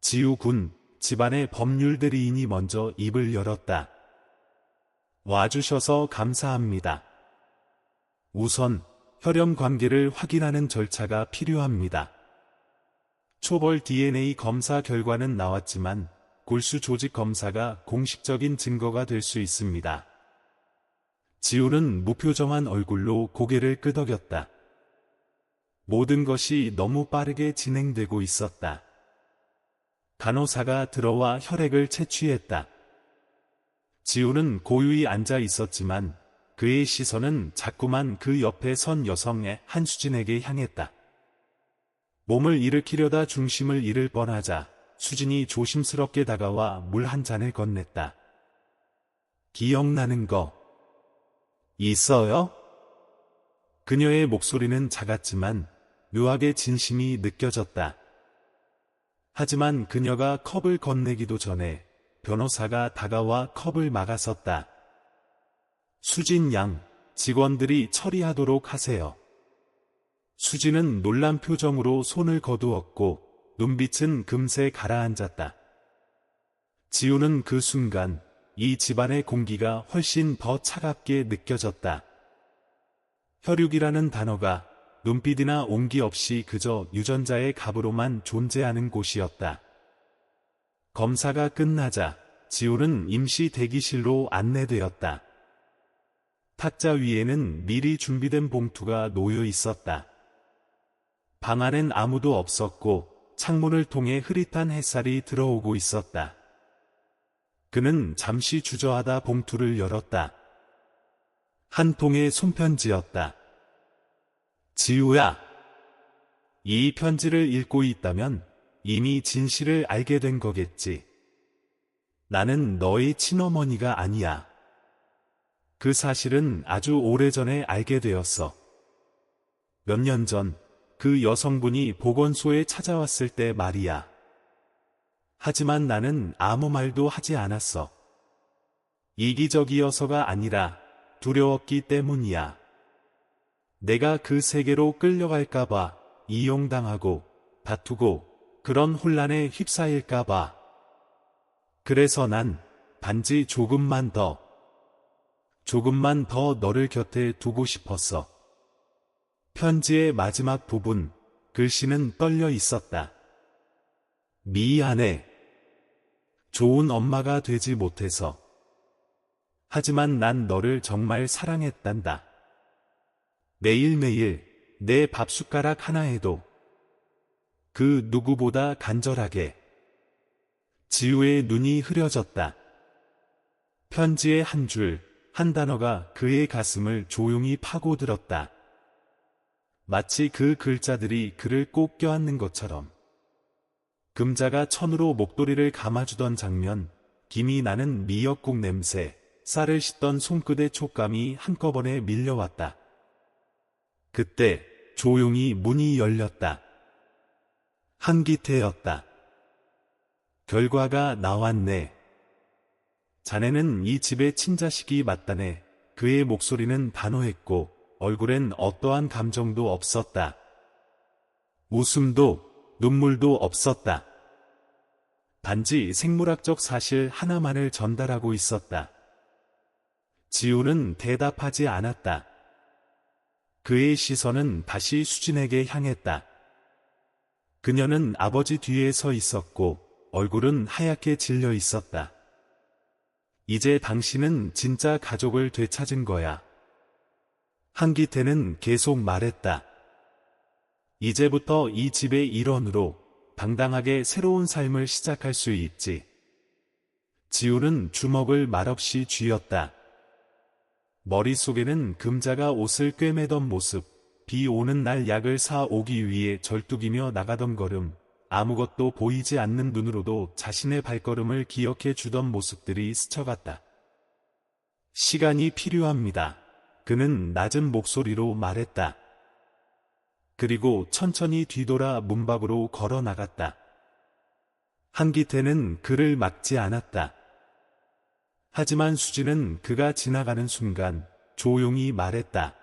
지우 군, 집안의 법률대리인이 먼저 입을 열었다. 와주셔서 감사합니다. 우선 혈연 관계를 확인하는 절차가 필요합니다. 초벌 DNA 검사 결과는 나왔지만 골수 조직 검사가 공식적인 증거가 될 수 있습니다. 지우는 무표정한 얼굴로 고개를 끄덕였다. 모든 것이 너무 빠르게 진행되고 있었다. 간호사가 들어와 혈액을 채취했다. 지우는 고요히 앉아 있었지만 그의 시선은 자꾸만 그 옆에 선 여성의 한수진에게 향했다. 몸을 일으키려다 중심을 잃을 뻔하자 수진이 조심스럽게 다가와 물 한 잔을 건넸다. 기억나는 거 있어요? 그녀의 목소리는 작았지만 묘하게 진심이 느껴졌다. 하지만 그녀가 컵을 건네기도 전에 변호사가 다가와 컵을 막아섰다. 수진 양, 직원들이 처리하도록 하세요. 수진은 놀란 표정으로 손을 거두었고 눈빛은 금세 가라앉았다. 지우는 그 순간 이 집안의 공기가 훨씬 더 차갑게 느껴졌다. 혈육이라는 단어가 눈빛이나 온기 없이 그저 유전자의 갑으로만 존재하는 곳이었다. 검사가 끝나자 지우는 임시 대기실로 안내되었다. 탁자 위에는 미리 준비된 봉투가 놓여 있었다. 방 안엔 아무도 없었고 창문을 통해 흐릿한 햇살이 들어오고 있었다. 그는 잠시 주저하다 봉투를 열었다. 한 통의 손편지였다. 지우야. 이 편지를 읽고 있다면 이미 진실을 알게 된 거겠지. 나는 너의 친어머니가 아니야. 그 사실은 아주 오래전에 알게 되었어. 몇 년 전 그 여성분이 보건소에 찾아왔을 때 말이야. 하지만 나는 아무 말도 하지 않았어. 이기적이어서가 아니라 두려웠기 때문이야. 내가 그 세계로 끌려갈까봐, 이용당하고, 다투고, 그런 혼란에 휩싸일까봐. 그래서 난 단지 조금만 더 너를 곁에 두고 싶었어. 편지의 마지막 부분, 글씨는 떨려 있었다. 미안해. 좋은 엄마가 되지 못해서. 하지만 난 너를 정말 사랑했단다. 매일매일 내 밥숟가락 하나에도 그 누구보다 간절하게. 지우의 눈이 흐려졌다. 편지의 한 줄, 한 단어가 그의 가슴을 조용히 파고들었다. 마치 그 글자들이 그를 꼭 껴안는 것처럼. 금자가 천으로 목도리를 감아주던 장면, 김이 나는 미역국 냄새, 쌀을 씻던 손끝의 촉감이 한꺼번에 밀려왔다. 그때 조용히 문이 열렸다. 한기태였다. 결과가 나왔네. 자네는 이 집의 친자식이 맞다네. 그의 목소리는 단호했고 얼굴엔 어떠한 감정도 없었다. 웃음도 눈물도 없었다. 단지 생물학적 사실 하나만을 전달하고 있었다. 지우는 대답하지 않았다. 그의 시선은 다시 수진에게 향했다. 그녀는 아버지 뒤에 서 있었고 얼굴은 하얗게 질려 있었다. 이제 당신은 진짜 가족을 되찾은 거야. 한기태는 계속 말했다. 이제부터 이 집의 일원으로 당당하게 새로운 삶을 시작할 수 있지. 지우는 주먹을 말없이 쥐었다. 머릿속에는 금자가 옷을 꿰매던 모습, 비 오는 날 약을 사 오기 위해 절뚝이며 나가던 걸음, 아무것도 보이지 않는 눈으로도 자신의 발걸음을 기억해 주던 모습들이 스쳐갔다. 시간이 필요합니다. 그는 낮은 목소리로 말했다. 그리고 천천히 뒤돌아 문 밖으로 걸어 나갔다. 한기태는 그를 막지 않았다. 하지만 수지는 그가 지나가는 순간 조용히 말했다.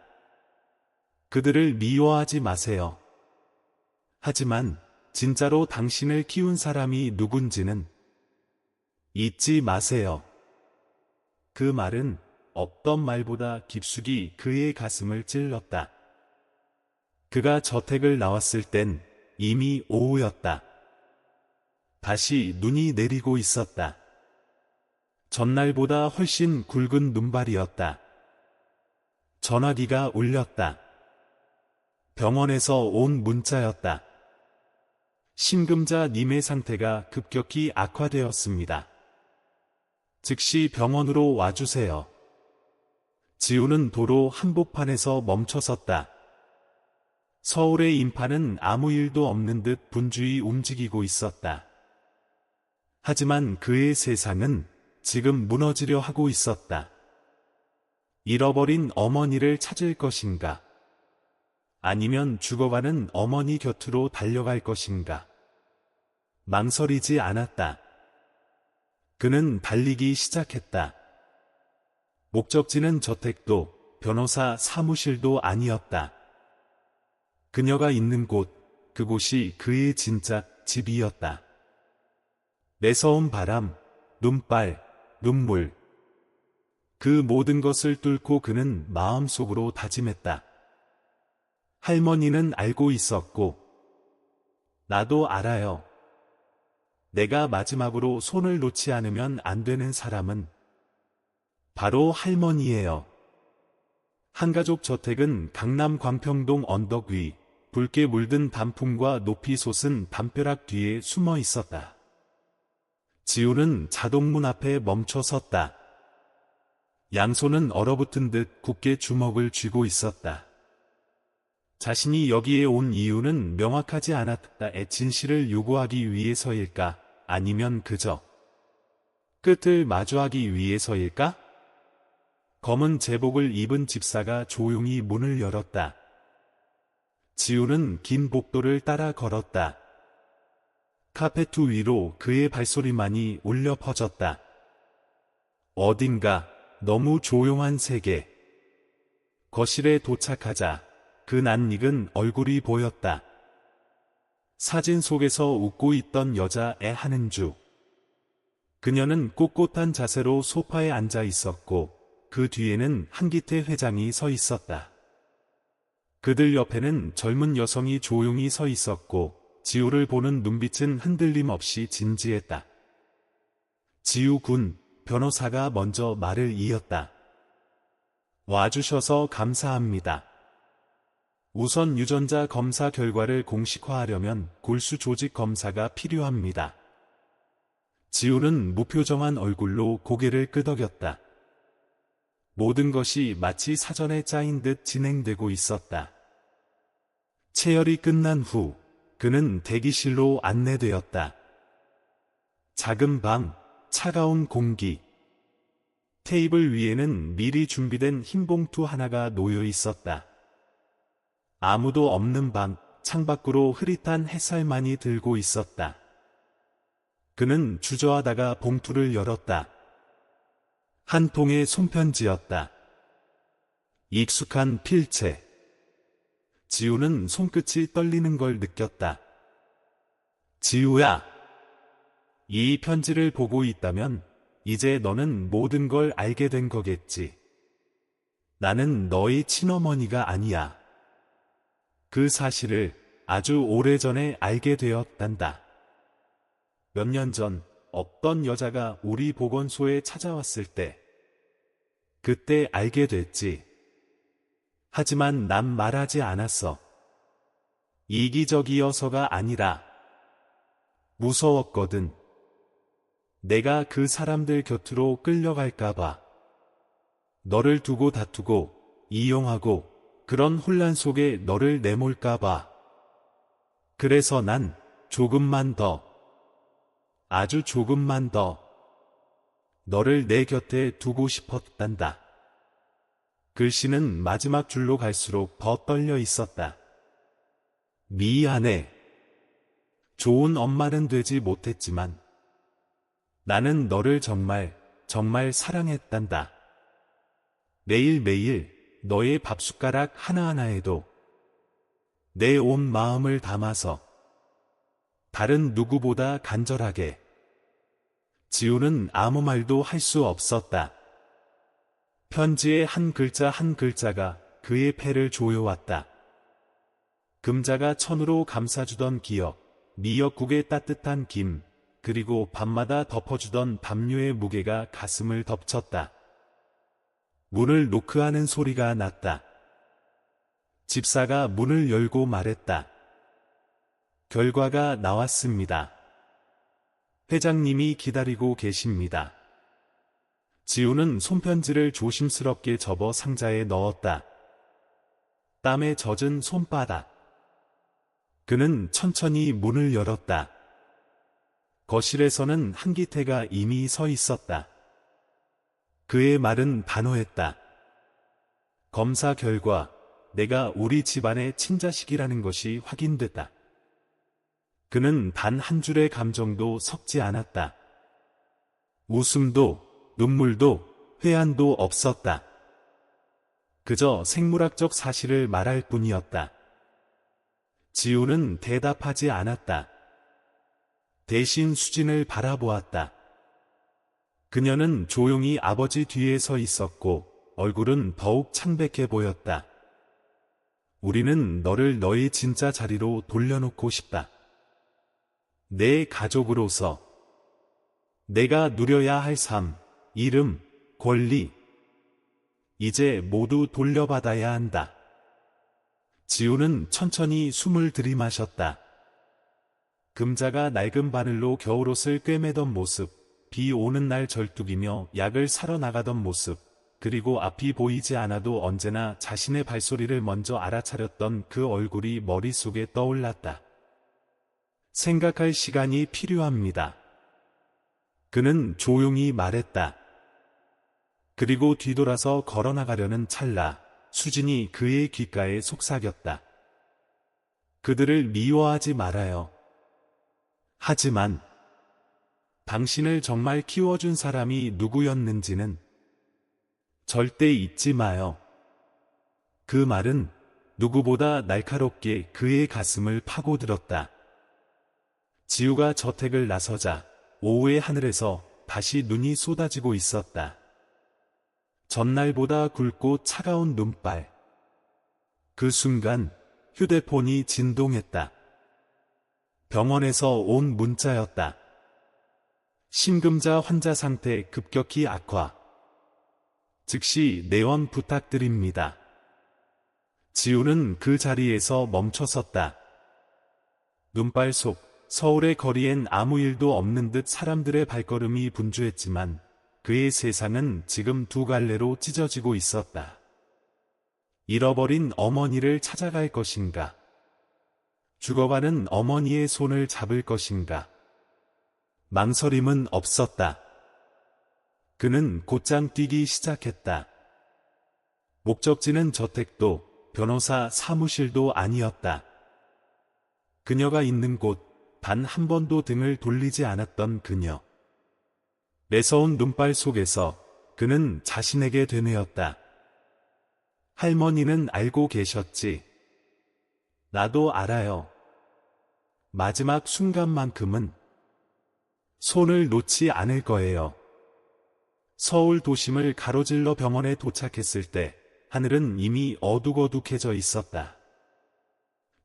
그들을 미워하지 마세요. 하지만 진짜로 당신을 키운 사람이 누군지는 잊지 마세요. 그 말은 어떤 말보다 깊숙이 그의 가슴을 찔렀다. 그가 저택을 나왔을 땐 이미 오후였다. 다시 눈이 내리고 있었다. 전날보다 훨씬 굵은 눈발이었다. 전화기가 울렸다. 병원에서 온 문자였다. 신금자 님의 상태가 급격히 악화되었습니다. 즉시 병원으로 와주세요. 지우는 도로 한복판에서 멈춰섰다. 서울의 인파는 아무 일도 없는 듯 분주히 움직이고 있었다. 하지만 그의 세상은 지금 무너지려 하고 있었다. 잃어버린 어머니를 찾을 것인가? 아니면 죽어가는 어머니 곁으로 달려갈 것인가? 망설이지 않았다. 그는 달리기 시작했다. 목적지는 저택도 변호사 사무실도 아니었다. 그녀가 있는 곳, 그곳이 그의 진짜 집이었다. 매서운 바람, 눈발, 눈물. 그 모든 것을 뚫고 그는 마음속으로 다짐했다. 할머니는 알고 있었고, 나도 알아요. 내가 마지막으로 손을 놓지 않으면 안 되는 사람은 바로 할머니예요. 한가족 저택은 강남 광평동 언덕 위, 붉게 물든 단풍과 높이 솟은 담벼락 뒤에 숨어 있었다. 지우는 자동문 앞에 멈춰 섰다. 양손은 얼어붙은 듯 굳게 주먹을 쥐고 있었다. 자신이 여기에 온 이유는 명확하지 않았다의 진실을 요구하기 위해서일까? 아니면 그저 끝을 마주하기 위해서일까? 검은 제복을 입은 집사가 조용히 문을 열었다. 지우는 긴 복도를 따라 걸었다. 카페트 위로 그의 발소리만이 울려 퍼졌다. 어딘가 너무 조용한 세계. 거실에 도착하자 그 낯익은 얼굴이 보였다. 사진 속에서 웃고 있던 여자애 한은주. 그녀는 꼿꼿한 자세로 소파에 앉아 있었고 그 뒤에는 한기태 회장이 서 있었다. 그들 옆에는 젊은 여성이 조용히 서 있었고 지우를 보는 눈빛은 흔들림 없이 진지했다. 지우 군, 변호사가 먼저 말을 이었다. 와주셔서 감사합니다. 우선 유전자 검사 결과를 공식화하려면 골수 조직 검사가 필요합니다. 지우는 무표정한 얼굴로 고개를 끄덕였다. 모든 것이 마치 사전에 짜인 듯 진행되고 있었다. 체열이 끝난 후 그는 대기실로 안내되었다. 작은 방, 차가운 공기. 테이블 위에는 미리 준비된 흰 봉투 하나가 놓여 있었다. 아무도 없는 방, 창밖으로 흐릿한 햇살만이 들고 있었다. 그는 주저하다가 봉투를 열었다. 한 통의 손편지였다. 익숙한 필체. 지우는 손끝이 떨리는 걸 느꼈다. 지우야. 이 편지를 보고 있다면 이제 너는 모든 걸 알게 된 거겠지. 나는 너의 친어머니가 아니야. 그 사실을 아주 오래전에 알게 되었단다. 몇 년 전 어떤 여자가 우리 보건소에 찾아왔을 때 그때 알게 됐지. 하지만 난 말하지 않았어. 이기적이어서가 아니라 무서웠거든. 내가 그 사람들 곁으로 끌려갈까봐. 너를 두고 다투고 이용하고 그런 혼란 속에 너를 내몰까봐. 그래서 난 조금만 더, 아주 조금만 더 너를 내 곁에 두고 싶었단다. 글씨는 마지막 줄로 갈수록 더 떨려 있었다. 미안해. 좋은 엄마는 되지 못했지만 나는 너를 정말, 정말 사랑했단다. 매일매일 너의 밥숟가락 하나하나에도 내 온 마음을 담아서 다른 누구보다 간절하게. 지우는 아무 말도 할 수 없었다. 편지의 한 글자 한 글자가 그의 폐를 조여왔다. 금자가 천으로 감싸주던 기억, 미역국의 따뜻한 김, 그리고 밤마다 덮어주던 담요의 무게가 가슴을 덮쳤다. 문을 노크하는 소리가 났다. 집사가 문을 열고 말했다. 결과가 나왔습니다. 회장님이 기다리고 계십니다. 지우는 손편지를 조심스럽게 접어 상자에 넣었다. 땀에 젖은 손바닥. 그는 천천히 문을 열었다. 거실에서는 한기태가 이미 서 있었다. 그의 말은 단호했다. 검사 결과 내가 우리 집안의 친자식이라는 것이 확인됐다. 그는 단 한 줄의 감정도 섞지 않았다. 웃음도 눈물도 회한도 없었다. 그저 생물학적 사실을 말할 뿐이었다. 지우는 대답하지 않았다. 대신 수진을 바라보았다. 그녀는 조용히 아버지 뒤에 서 있었고 얼굴은 더욱 창백해 보였다. 우리는 너를 너의 진짜 자리로 돌려놓고 싶다. 내 가족으로서 내가 누려야 할 삶, 이름, 권리 이제 모두 돌려받아야 한다. 지우는 천천히 숨을 들이마셨다. 금자가 낡은 바늘로 겨울옷을 꿰매던 모습, 비 오는 날 절뚝이며 약을 사러 나가던 모습, 그리고 앞이 보이지 않아도 언제나 자신의 발소리를 먼저 알아차렸던 그 얼굴이 머릿속에 떠올랐다. 생각할 시간이 필요합니다. 그는 조용히 말했다. 그리고 뒤돌아서 걸어나가려는 찰나, 수진이 그의 귓가에 속삭였다. 그들을 미워하지 말아요. 하지만 당신을 정말 키워준 사람이 누구였는지는 절대 잊지 마요. 그 말은 누구보다 날카롭게 그의 가슴을 파고들었다. 지우가 저택을 나서자 오후의 하늘에서 다시 눈이 쏟아지고 있었다. 전날보다 굵고 차가운 눈발. 그 순간 휴대폰이 진동했다. 병원에서 온 문자였다. 심금자 환자 상태 급격히 악화. 즉시 내원 부탁드립니다. 지우는 그 자리에서 멈춰섰다. 눈발 속 서울의 거리엔 아무 일도 없는 듯 사람들의 발걸음이 분주했지만 그의 세상은 지금 두 갈래로 찢어지고 있었다. 잃어버린 어머니를 찾아갈 것인가? 죽어가는 어머니의 손을 잡을 것인가? 망설임은 없었다. 그는 곧장 뛰기 시작했다. 목적지는 저택도 변호사 사무실도 아니었다. 그녀가 있는 곳, 단 한 번도 등을 돌리지 않았던 그녀. 매서운 눈발 속에서 그는 자신에게 되뇌었다. 할머니는 알고 계셨지. 나도 알아요. 마지막 순간만큼은 손을 놓지 않을 거예요. 서울 도심을 가로질러 병원에 도착했을 때 하늘은 이미 어둑어둑해져 있었다.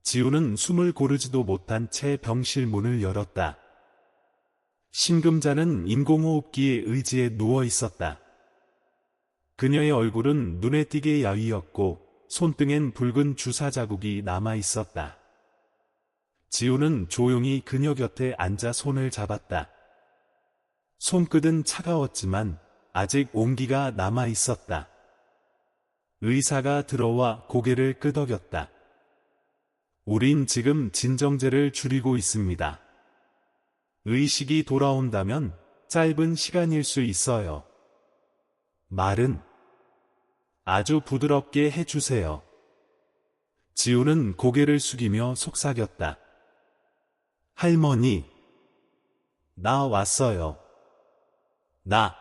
지우는 숨을 고르지도 못한 채 병실 문을 열었다. 심금자는 인공호흡기에 의지해 누워 있었다. 그녀의 얼굴은 눈에 띄게 야위었고 손등엔 붉은 주사 자국이 남아 있었다. 지우는 조용히 그녀 곁에 앉아 손을 잡았다. 손끝은 차가웠지만 아직 온기가 남아 있었다. 의사가 들어와 고개를 끄덕였다. 우린 지금 진정제를 줄이고 있습니다. 의식이 돌아온다면 짧은 시간일 수 있어요. 말은 아주 부드럽게 해주세요. 지우는 고개를 숙이며 속삭였다. 할머니, 나 왔어요. 나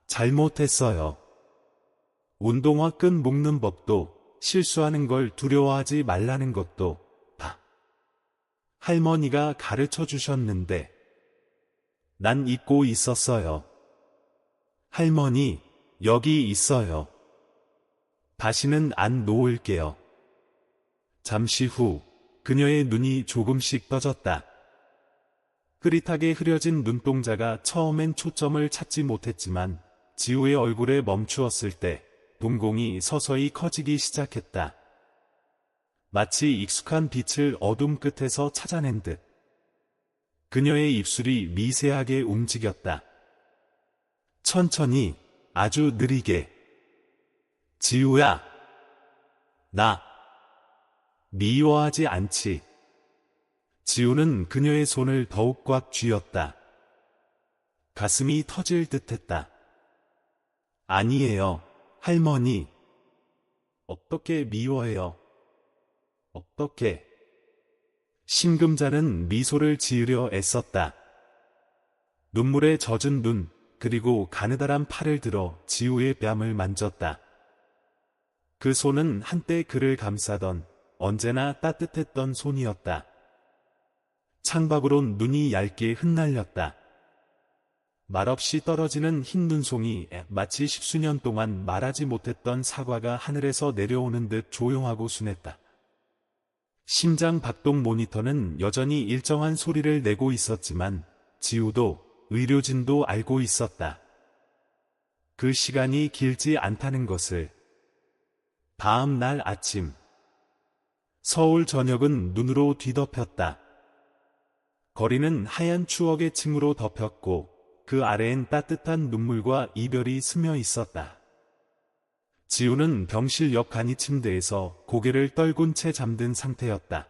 잘못했어요. 운동화 끈 묶는 법도 실수하는 걸 두려워하지 말라는 것도 다 할머니가 가르쳐 주셨는데 난 잊고 있었어요. 할머니, 여기 있어요. 다시는 안 놓을게요. 잠시 후 그녀의 눈이 조금씩 떠졌다. 흐릿하게 흐려진 눈동자가 처음엔 초점을 찾지 못했지만 지우의 얼굴에 멈추었을 때 동공이 서서히 커지기 시작했다. 마치 익숙한 빛을 어둠 끝에서 찾아낸 듯. 그녀의 입술이 미세하게 움직였다. 천천히, 아주 느리게. 지우야, 나 미워하지 않지. 지우는 그녀의 손을 더욱 꽉 쥐었다. 가슴이 터질 듯했다. 아니에요, 할머니. 어떻게 미워해요? 어떻게? 심금자는 미소를 지으려 애썼다. 눈물에 젖은 눈, 그리고 가느다란 팔을 들어 지우의 뺨을 만졌다. 그 손은 한때 그를 감싸던 언제나 따뜻했던 손이었다. 창밖으론 눈이 얇게 흩날렸다. 말없이 떨어지는 흰 눈송이 마치 10수년 동안 말하지 못했던 사과가 하늘에서 내려오는 듯 조용하고 순했다. 심장 박동 모니터는 여전히 일정한 소리를 내고 있었지만 지우도 의료진도 알고 있었다. 그 시간이 길지 않다는 것을. 다음 날 아침 서울 저녁은 눈으로 뒤덮였다. 거리는 하얀 추억의 층으로 덮였고 그 아래엔 따뜻한 눈물과 이별이 스며 있었다. 지우는 병실 옆 간이 침대에서 고개를 떨군 채 잠든 상태였다.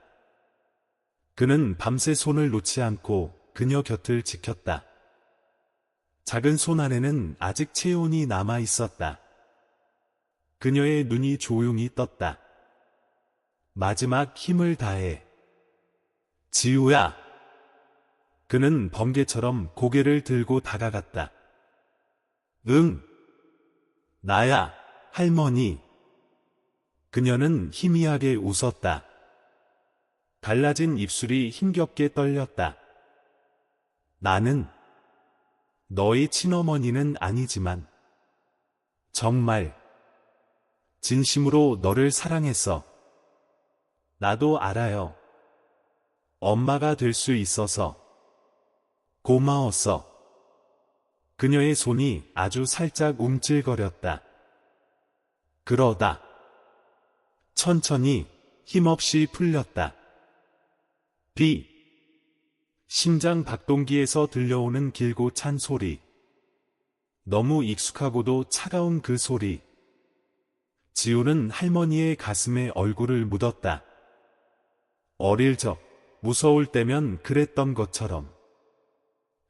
그는 밤새 손을 놓지 않고 그녀 곁을 지켰다. 작은 손 안에는 아직 체온이 남아 있었다. 그녀의 눈이 조용히 떴다. 마지막 힘을 다해. 지우야. 그는 번개처럼 고개를 들고 다가갔다. 응. 나야, 할머니. 그녀는 희미하게 웃었다. 갈라진 입술이 힘겹게 떨렸다. 나는 너의 친어머니는 아니지만 정말 진심으로 너를 사랑했어. 나도 알아요. 엄마가 될 수 있어서 고마웠어. 그녀의 손이 아주 살짝 움찔거렸다. 그러다 천천히 힘없이 풀렸다. 비. 심장 박동기에서 들려오는 길고 찬 소리. 너무 익숙하고도 차가운 그 소리. 지우는 할머니의 가슴에 얼굴을 묻었다. 어릴 적, 무서울 때면 그랬던 것처럼.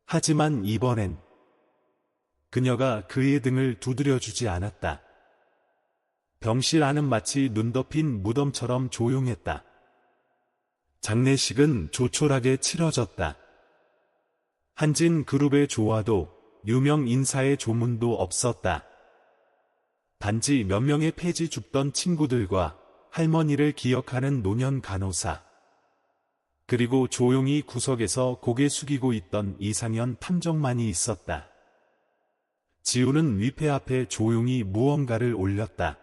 하지만 이번엔 그녀가 그의 등을 두드려주지 않았다. 병실 안은 마치 눈 덮인 무덤처럼 조용했다. 장례식은 조촐하게 치러졌다. 한진 그룹의 조화도 유명 인사의 조문도 없었다. 단지 몇 명의 폐지 죽던 친구들과 할머니를 기억하는 노년 간호사. 그리고 조용히 구석에서 고개 숙이고 있던 이상현 탐정만이 있었다. 지우는 위패 앞에 조용히 무언가를 올렸다.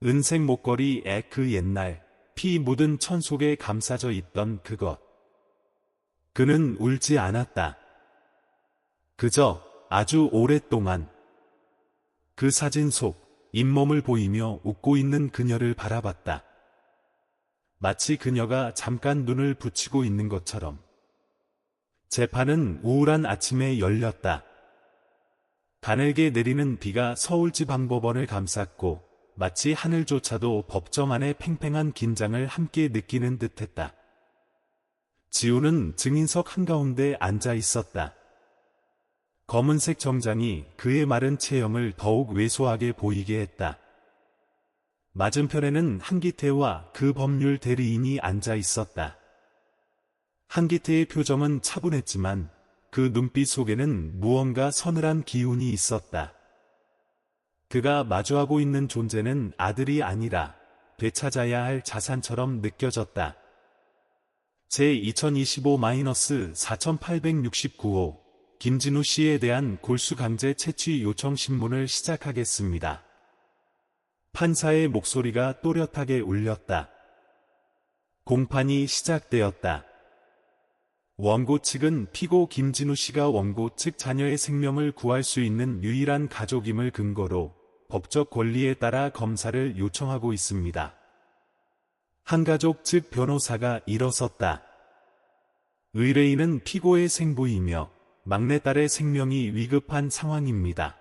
은색 목걸이에 그 옛날 피 묻은 천 속에 감싸져 있던 그것. 그는 울지 않았다. 그저 아주 오랫동안 그 사진 속 잇몸을 보이며 웃고 있는 그녀를 바라봤다. 마치 그녀가 잠깐 눈을 붙이고 있는 것처럼. 재판은 우울한 아침에 열렸다. 가늘게 내리는 비가 서울지방법원을 감쌌고 마치 하늘조차도 법정 안의 팽팽한 긴장을 함께 느끼는 듯했다. 지우는 증인석 한가운데 앉아 있었다. 검은색 정장이 그의 마른 체형을 더욱 왜소하게 보이게 했다. 맞은편에는 한기태와 그 법률 대리인이 앉아 있었다. 한기태의 표정은 차분했지만 그 눈빛 속에는 무언가 서늘한 기운이 있었다. 그가 마주하고 있는 존재는 아들이 아니라 되찾아야 할 자산처럼 느껴졌다. 제2025-4869호 김진우 씨에 대한 골수강제 채취 요청 신문을 시작하겠습니다. 판사의 목소리가 또렷하게 울렸다. 공판이 시작되었다. 원고 측은 피고 김진우 씨가 원고 측 자녀의 생명을 구할 수 있는 유일한 가족임을 근거로 법적 권리에 따라 검사를 요청하고 있습니다. 한가족 측 변호사가 일어섰다. 의뢰인은 피고의 생부이며 막내딸의 생명이 위급한 상황입니다.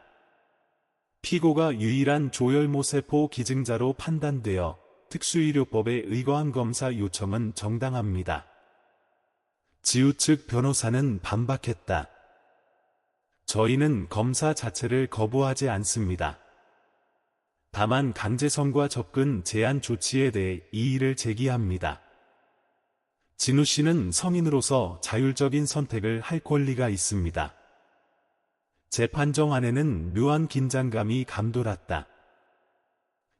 피고가 유일한 조혈모세포 기증자로 판단되어 특수의료법에 의거한 검사 요청은 정당합니다. 지우 측 변호사는 반박했다. 저희는 검사 자체를 거부하지 않습니다. 다만 강제성과 접근 제한 조치에 대해 이의를 제기합니다. 진우 씨는 성인으로서 자율적인 선택을 할 권리가 있습니다. 재판정 안에는 묘한 긴장감이 감돌았다.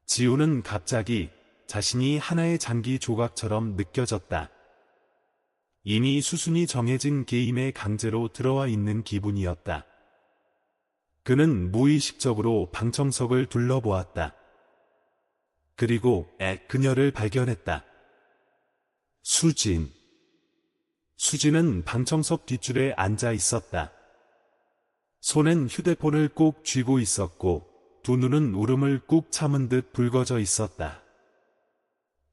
지우는 갑자기 자신이 하나의 장기 조각처럼 느껴졌다. 이미 수순이 정해진 게임에 강제로 들어와 있는 기분이었다. 그는 무의식적으로 방청석을 둘러보았다. 그리고 그녀를 발견했다. 수진. 수진은 방청석 뒷줄에 앉아 있었다. 손엔 휴대폰을 꼭 쥐고 있었고 두 눈은 울음을 꾹 참은 듯 붉어져 있었다.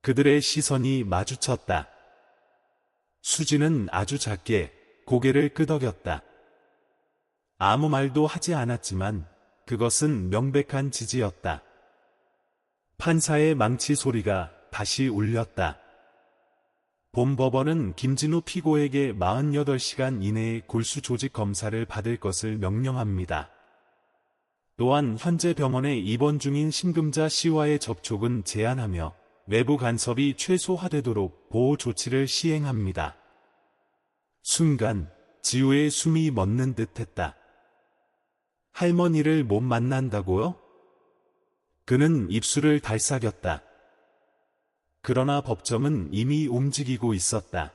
그들의 시선이 마주쳤다. 수진은 아주 작게 고개를 끄덕였다. 아무 말도 하지 않았지만 그것은 명백한 지지였다. 판사의 망치 소리가 다시 울렸다. 본법원은 김진우 피고에게 48시간 이내에 골수 조직 검사를 받을 것을 명령합니다. 또한 현재 병원에 입원 중인 신금자 씨와의 접촉은 제한하며 외부 간섭이 최소화되도록 보호 조치를 시행합니다. 순간 지우의 숨이 멎는 듯했다. 할머니를 못 만난다고요? 그는 입술을 달싹였다. 그러나 법정은 이미 움직이고 있었다.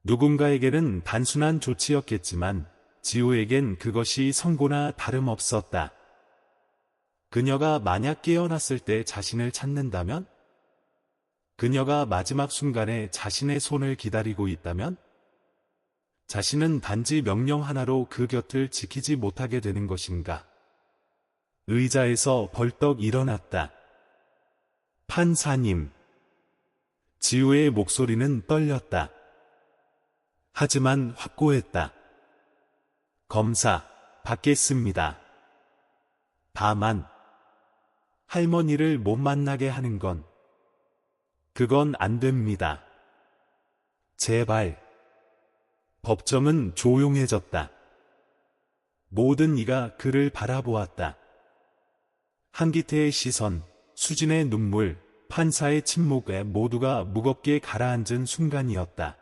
누군가에게는 단순한 조치였겠지만 지우에겐 그것이 선고나 다름없었다. 그녀가 만약 깨어났을 때 자신을 찾는다면? 그녀가 마지막 순간에 자신의 손을 기다리고 있다면? 자신은 단지 명령 하나로 그 곁을 지키지 못하게 되는 것인가? 의자에서 벌떡 일어났다. 판사님. 지우의 목소리는 떨렸다. 하지만 확고했다. 검사, 받겠습니다. 다만, 할머니를 못 만나게 하는 건, 그건 안 됩니다. 제발. 법정은 조용해졌다. 모든 이가 그를 바라보았다. 한기태의 시선, 수진의 눈물, 판사의 침묵에 모두가 무겁게 가라앉은 순간이었다.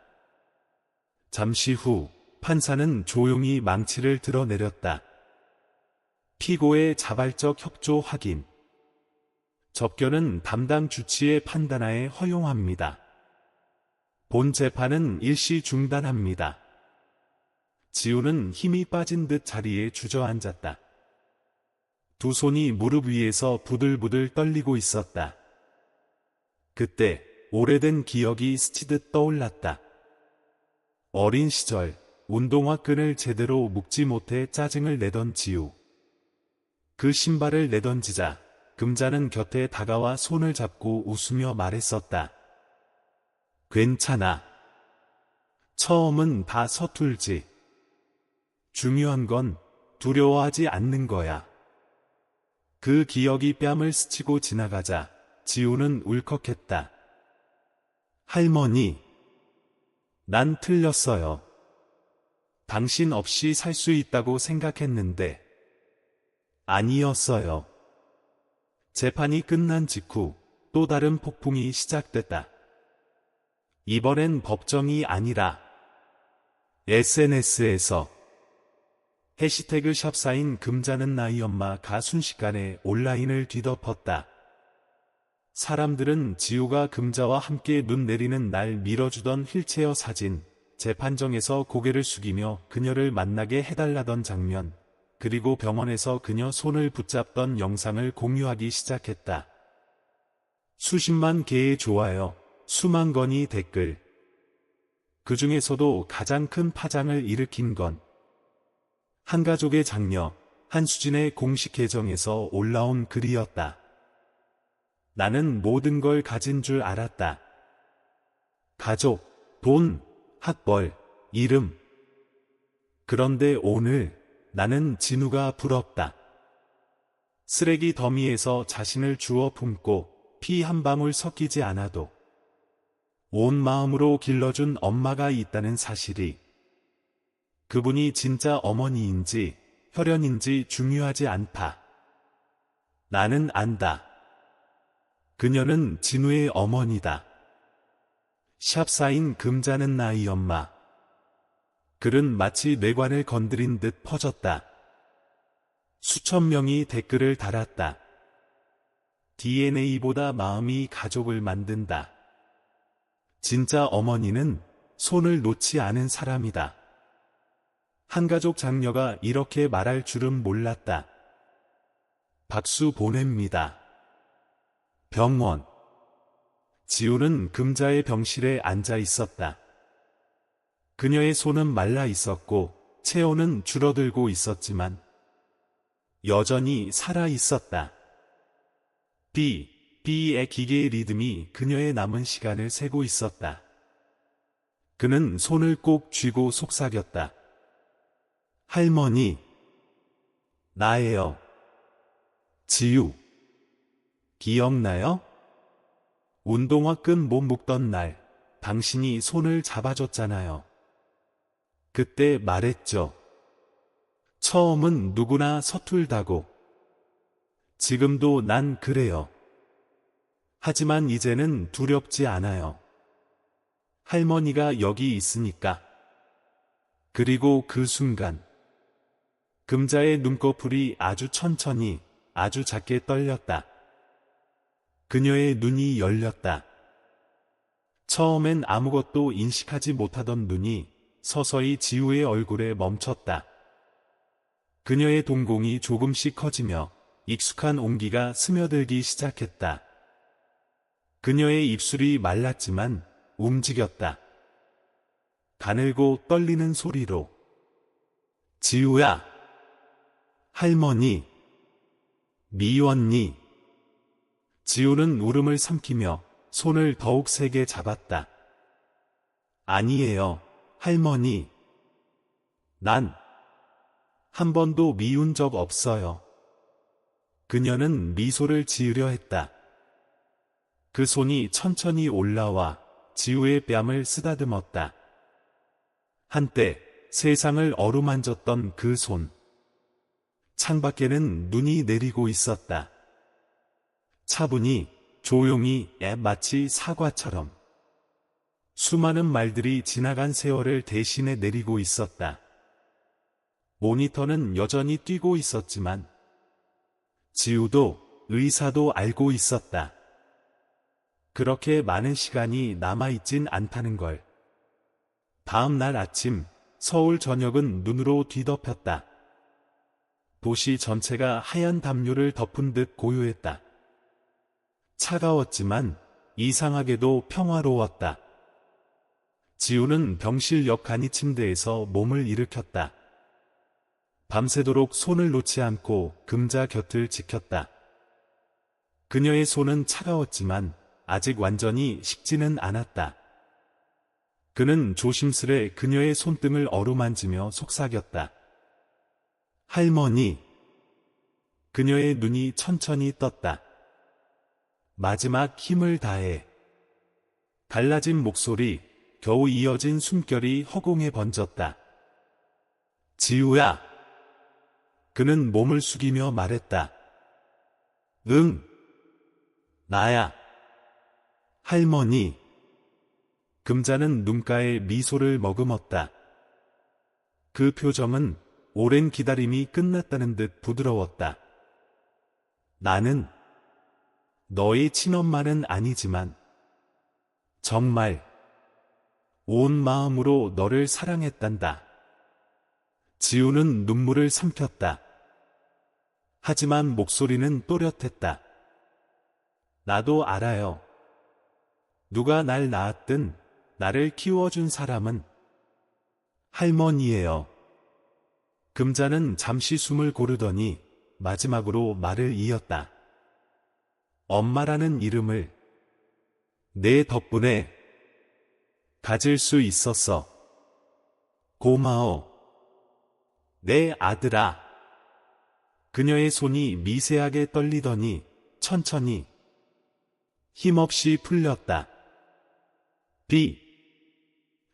잠시 후 판사는 조용히 망치를 드러내렸다. 피고의 자발적 협조 확인. 접견은 담당 주치의 판단하에 허용합니다. 본 재판은 일시 중단합니다. 지우는 힘이 빠진 듯 자리에 주저앉았다. 두 손이 무릎 위에서 부들부들 떨리고 있었다. 그때 오래된 기억이 스치듯 떠올랐다. 어린 시절 운동화 끈을 제대로 묶지 못해 짜증을 내던 지우. 그 신발을 내던지자 금자는 곁에 다가와 손을 잡고 웃으며 말했었다. 괜찮아. 처음은 다 서툴지. 중요한 건 두려워하지 않는 거야. 그 기억이 뺨을 스치고 지나가자 지우는 울컥했다. 할머니, 난 틀렸어요. 당신 없이 살 수 있다고 생각했는데 아니었어요. 재판이 끝난 직후 또 다른 폭풍이 시작됐다. 이번엔 법정이 아니라 SNS에서 해시태그 샵사인 금자는 나이 엄마가 순식간에 온라인을 뒤덮었다. 사람들은 지우가 금자와 함께 눈 내리는 날 밀어주던 휠체어 사진, 재판정에서 고개를 숙이며 그녀를 만나게 해달라던 장면, 그리고 병원에서 그녀 손을 붙잡던 영상을 공유하기 시작했다. 수십만 개의 좋아요, 수만 건의 댓글. 그 중에서도 가장 큰 파장을 일으킨 건 한가족의 장녀, 한수진의 공식 계정에서 올라온 글이었다. 나는 모든 걸 가진 줄 알았다. 가족, 돈, 학벌, 이름. 그런데 오늘 나는 진우가 부럽다. 쓰레기 더미에서 자신을 주워 품고 피 한 방울 섞이지 않아도 온 마음으로 길러준 엄마가 있다는 사실이 그분이 진짜 어머니인지 혈연인지 중요하지 않다. 나는 안다. 그녀는 진우의 어머니다. 샵사인 금자는 나이 엄마. 글은 마치 뇌관을 건드린 듯 퍼졌다. 수천 명이 댓글을 달았다. DNA보다 마음이 가족을 만든다. 진짜 어머니는 손을 놓지 않은 사람이다. 한가족 장녀가 이렇게 말할 줄은 몰랐다. 박수 보냅니다. 병원. 지우는 금자의 병실에 앉아 있었다. 그녀의 손은 말라 있었고 체온은 줄어들고 있었지만 여전히 살아 있었다. B의 기계의 리듬이 그녀의 남은 시간을 세고 있었다. 그는 손을 꼭 쥐고 속삭였다. 할머니. 나예요. 지우. 기억나요? 운동화 끈 못 묶던 날, 당신이 손을 잡아줬잖아요. 그때 말했죠. 처음은 누구나 서툴다고. 지금도 난 그래요. 하지만 이제는 두렵지 않아요. 할머니가 여기 있으니까. 그리고 그 순간 금자의 눈꺼풀이 아주 천천히, 아주 작게 떨렸다. 그녀의 눈이 열렸다. 처음엔 아무것도 인식하지 못하던 눈이 서서히 지우의 얼굴에 멈췄다. 그녀의 동공이 조금씩 커지며 익숙한 온기가 스며들기 시작했다. 그녀의 입술이 말랐지만 움직였다. 가늘고 떨리는 소리로 지우야, 할머니, 미웠니? 지우는 울음을 삼키며 손을 더욱 세게 잡았다. 아니에요, 할머니. 난 한 번도 미운 적 없어요. 그녀는 미소를 지으려 했다. 그 손이 천천히 올라와 지우의 뺨을 쓰다듬었다. 한때 세상을 어루만졌던 그 손. 창밖에는 눈이 내리고 있었다. 차분히, 조용히, 마치 사과처럼. 수많은 말들이 지나간 세월을 대신해 내리고 있었다. 모니터는 여전히 뛰고 있었지만 지우도 의사도 알고 있었다. 그렇게 많은 시간이 남아있진 않다는 걸. 다음 날 아침 서울 전역은 눈으로 뒤덮였다. 도시 전체가 하얀 담요를 덮은 듯 고요했다. 차가웠지만 이상하게도 평화로웠다. 지우는 병실 옆 간이 침대에서 몸을 일으켰다. 밤새도록 손을 놓지 않고 금자 곁을 지켰다. 그녀의 손은 차가웠지만 아직 완전히 식지는 않았다. 그는 조심스레 그녀의 손등을 어루만지며 속삭였다. 할머니. 그녀의 눈이 천천히 떴다. 마지막 힘을 다해. 갈라진 목소리, 겨우 이어진 숨결이 허공에 번졌다. 지우야. 그는 몸을 숙이며 말했다. 응. 나야. 할머니. 금자는 눈가에 미소를 머금었다. 그 표정은 오랜 기다림이 끝났다는 듯 부드러웠다. 나는 너의 친엄마는 아니지만 정말 온 마음으로 너를 사랑했단다. 지우는 눈물을 삼켰다. 하지만 목소리는 또렷했다. 나도 알아요. 누가 날 낳았든 나를 키워준 사람은 할머니예요. 금자는 잠시 숨을 고르더니 마지막으로 말을 이었다. 엄마라는 이름을 내 덕분에 가질 수 있었어. 고마워. 내 아들아. 그녀의 손이 미세하게 떨리더니 천천히 힘없이 풀렸다.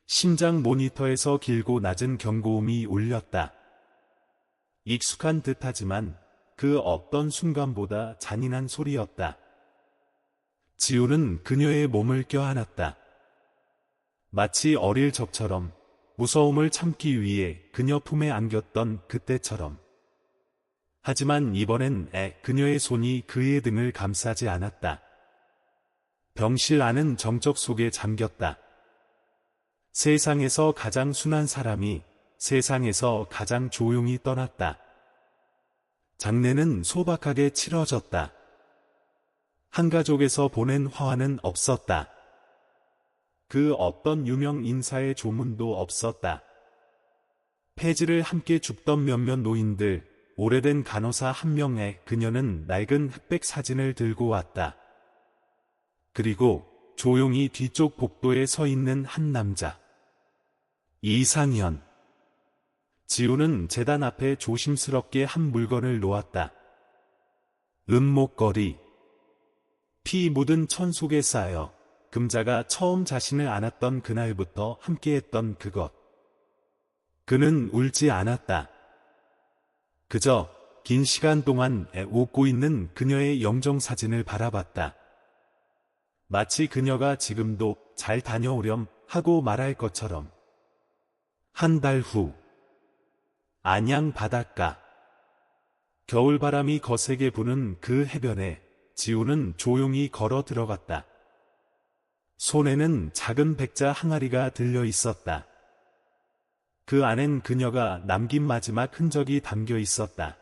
심장 모니터에서 길고 낮은 경고음이 울렸다. 익숙한 듯하지만 그 어떤 순간보다 잔인한 소리였다. 지우는 그녀의 몸을 껴안았다. 마치 어릴 적처럼 무서움을 참기 위해 그녀 품에 안겼던 그때처럼. 하지만 이번엔 그녀의 손이 그의 등을 감싸지 않았다. 병실 안은 정적 속에 잠겼다. 세상에서 가장 순한 사람이 세상에서 가장 조용히 떠났다. 장례는 소박하게 치러졌다. 한 가족에서 보낸 화환은 없었다. 그 어떤 유명 인사의 조문도 없었다. 폐지를 함께 줍던 몇몇 노인들, 오래된 간호사 한 명에 그녀는 낡은 흑백 사진을 들고 왔다. 그리고 조용히 뒤쪽 복도에 서 있는 한 남자. 이상현. 지우는 재단 앞에 조심스럽게 한 물건을 놓았다. 은목걸이. 피 묻은 천 속에 쌓여 금자가 처음 자신을 안았던 그날부터 함께했던 그것. 그는 울지 않았다. 그저 긴 시간 동안 웃고 있는 그녀의 영정사진을 바라봤다. 마치 그녀가 지금도 잘 다녀오렴 하고 말할 것처럼. 한 달 후. 안양 바닷가. 겨울바람이 거세게 부는 그 해변에 지우는 조용히 걸어 들어갔다. 손에는 작은 백자 항아리가 들려 있었다. 그 안엔 그녀가 남긴 마지막 흔적이 담겨 있었다.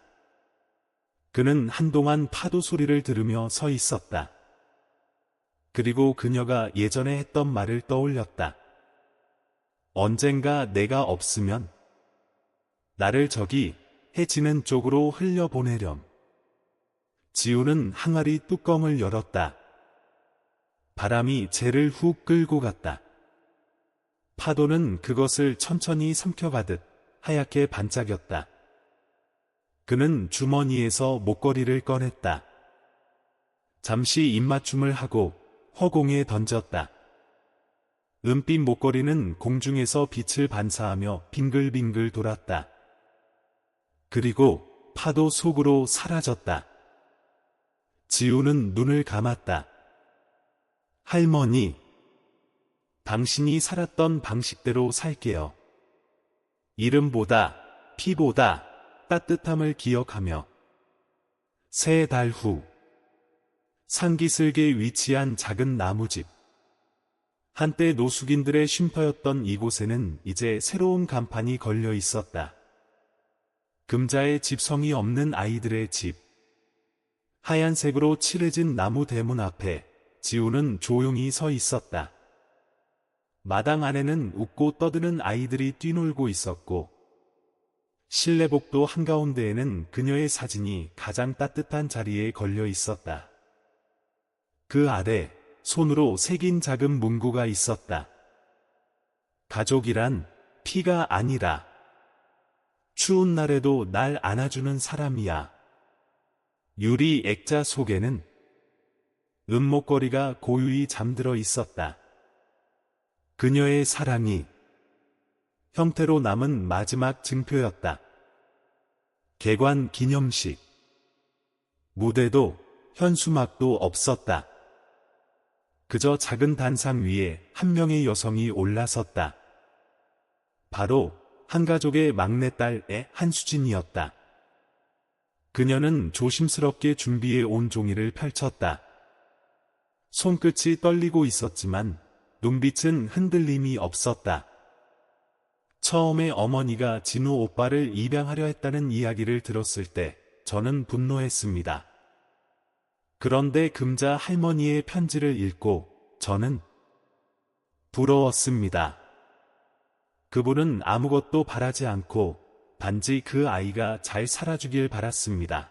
그는 한동안 파도 소리를 들으며 서 있었다. 그리고 그녀가 예전에 했던 말을 떠올렸다. 언젠가 내가 없으면 나를 저기 해지는 쪽으로 흘려보내렴. 지우는 항아리 뚜껑을 열었다. 바람이 재를 훅 끌고 갔다. 파도는 그것을 천천히 삼켜가듯 하얗게 반짝였다. 그는 주머니에서 목걸이를 꺼냈다. 잠시 입맞춤을 하고 허공에 던졌다. 은빛 목걸이는 공중에서 빛을 반사하며 빙글빙글 돌았다. 그리고 파도 속으로 사라졌다. 지우는 눈을 감았다. 할머니, 당신이 살았던 방식대로 살게요. 이름보다 피보다 따뜻함을 기억하며. 3달 후, 산기슭에 위치한 작은 나무집. 한때 노숙인들의 쉼터였던 이곳에는 이제 새로운 간판이 걸려 있었다. 금자의 집성이 없는 아이들의 집. 하얀색으로 칠해진 나무 대문 앞에 지우는 조용히 서 있었다. 마당 안에는 웃고 떠드는 아이들이 뛰놀고 있었고, 실내복도 한가운데에는 그녀의 사진이 가장 따뜻한 자리에 걸려 있었다. 그 아래 손으로 새긴 작은 문구가 있었다. 가족이란 피가 아니라 추운 날에도 날 안아주는 사람이야. 유리 액자 속에는 은목걸이가 고요히 잠들어 있었다. 그녀의 사랑이 형태로 남은 마지막 증표였다. 개관 기념식. 무대도 현수막도 없었다. 그저 작은 단상 위에 한 명의 여성이 올라섰다. 바로 한 가족의 막내딸 한수진이었다. 그녀는 조심스럽게 준비해 온 종이를 펼쳤다. 손끝이 떨리고 있었지만 눈빛은 흔들림이 없었다. 처음에 어머니가 진우 오빠를 입양하려 했다는 이야기를 들었을 때 저는 분노했습니다. 그런데 금자 할머니의 편지를 읽고 저는 부러웠습니다. 그분은 아무것도 바라지 않고 단지 그 아이가 잘 살아주길 바랐습니다.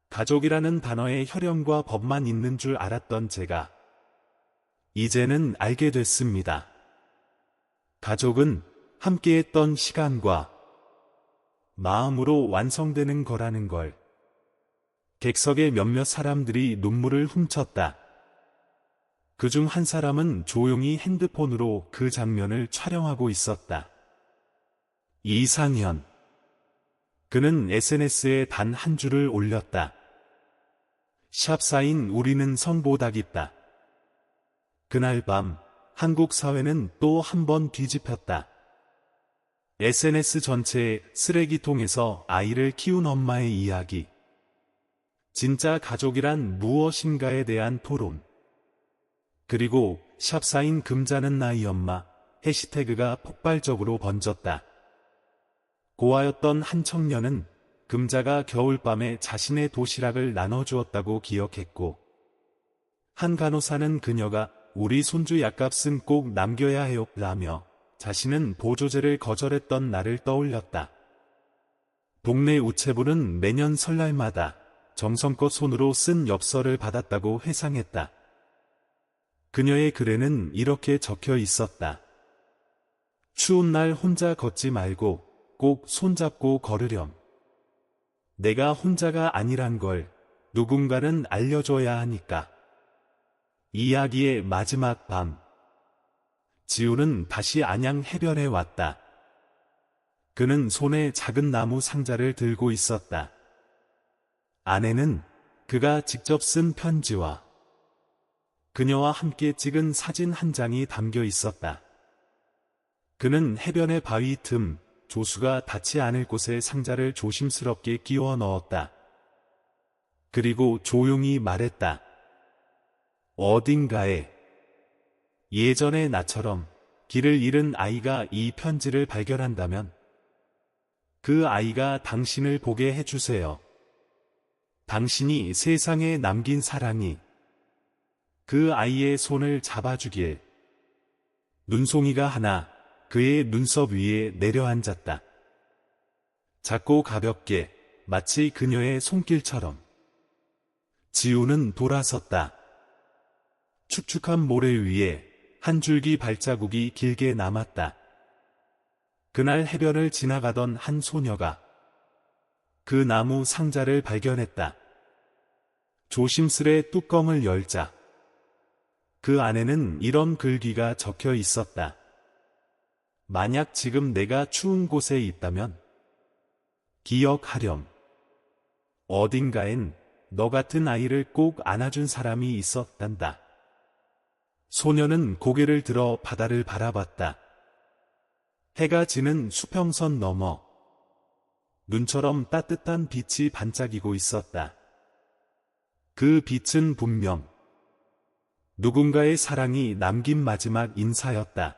가족이라는 단어에 혈연과 법만 있는 줄 알았던 제가 이제는 알게 됐습니다. 가족은 함께했던 시간과 마음으로 완성되는 거라는 걸. 객석의 몇몇 사람들이 눈물을 훔쳤다. 그중 한 사람은 조용히 핸드폰으로 그 장면을 촬영하고 있었다. 이상현. 그는 SNS에 단 한 줄을 올렸다. 샵사인 우리는 성보다 깊다. 그날 밤 한국 사회는 또 한 번 뒤집혔다. SNS 전체의 쓰레기통에서 아이를 키운 엄마의 이야기. 진짜 가족이란 무엇인가에 대한 토론. 그리고 샵사인 금자는 나의 엄마 해시태그가 폭발적으로 번졌다. 고아였던 한 청년은 금자가 겨울밤에 자신의 도시락을 나눠주었다고 기억했고, 한 간호사는 그녀가 우리 손주 약값은 꼭 남겨야 해요 라며 자신은 보조제를 거절했던 날을 떠올렸다. 동네 우체부는 매년 설날마다 정성껏 손으로 쓴 엽서를 받았다고 회상했다. 그녀의 글에는 이렇게 적혀 있었다. 추운 날 혼자 걷지 말고 꼭 손잡고 걸으렴. 내가 혼자가 아니란 걸 누군가는 알려줘야 하니까. 이야기의 마지막 밤. 지우는 다시 안양 해변에 왔다. 그는 손에 작은 나무 상자를 들고 있었다. 안에는 그가 직접 쓴 편지와 그녀와 함께 찍은 사진 한 장이 담겨 있었다. 그는 해변의 바위 틈, 조수가 닿지 않을 곳에 상자를 조심스럽게 끼워 넣었다. 그리고 조용히 말했다. 어딘가에 예전의 나처럼 길을 잃은 아이가 이 편지를 발견한다면 그 아이가 당신을 보게 해주세요. 당신이 세상에 남긴 사랑이 그 아이의 손을 잡아주길. 눈송이가 하나 그의 눈썹 위에 내려앉았다. 작고 가볍게, 마치 그녀의 손길처럼. 지우는 돌아섰다. 축축한 모래 위에 한 줄기 발자국이 길게 남았다. 그날 해변을 지나가던 한 소녀가 그 나무 상자를 발견했다. 조심스레 뚜껑을 열자 그 안에는 이런 글귀가 적혀 있었다. 만약 지금 내가 추운 곳에 있다면 기억하렴. 어딘가엔 너 같은 아이를 꼭 안아준 사람이 있었단다. 소녀는 고개를 들어 바다를 바라봤다. 해가 지는 수평선 너머 눈처럼 따뜻한 빛이 반짝이고 있었다. 그 빛은 분명 누군가의 사랑이 남긴 마지막 인사였다.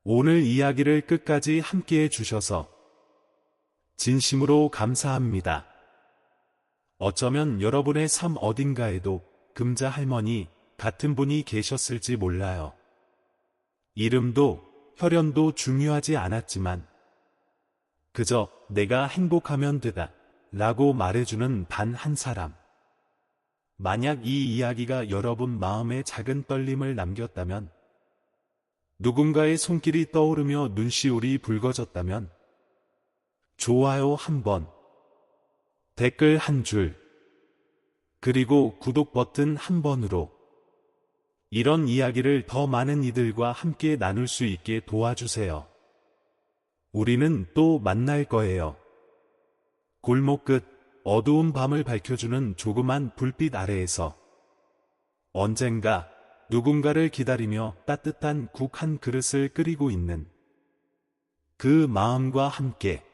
오늘 이야기를 끝까지 함께해 주셔서 진심으로 감사합니다. 어쩌면 여러분의 삶 어딘가에도 금자 할머니 같은 분이 계셨을지 몰라요. 이름도 혈연도 중요하지 않았지만 그저 내가 행복하면 되다 라고 말해주는 단 한 사람. 만약 이 이야기가 여러분 마음에 작은 떨림을 남겼다면, 누군가의 손길이 떠오르며 눈시울이 붉어졌다면 좋아요 한 번, 댓글 한 줄, 그리고 구독 버튼 한 번으로 이런 이야기를 더 많은 이들과 함께 나눌 수 있게 도와주세요. 우리는 또 만날 거예요. 골목 끝 어두운 밤을 밝혀주는 조그만 불빛 아래에서 언젠가 누군가를 기다리며 따뜻한 국 한 그릇을 끓이고 있는 그 마음과 함께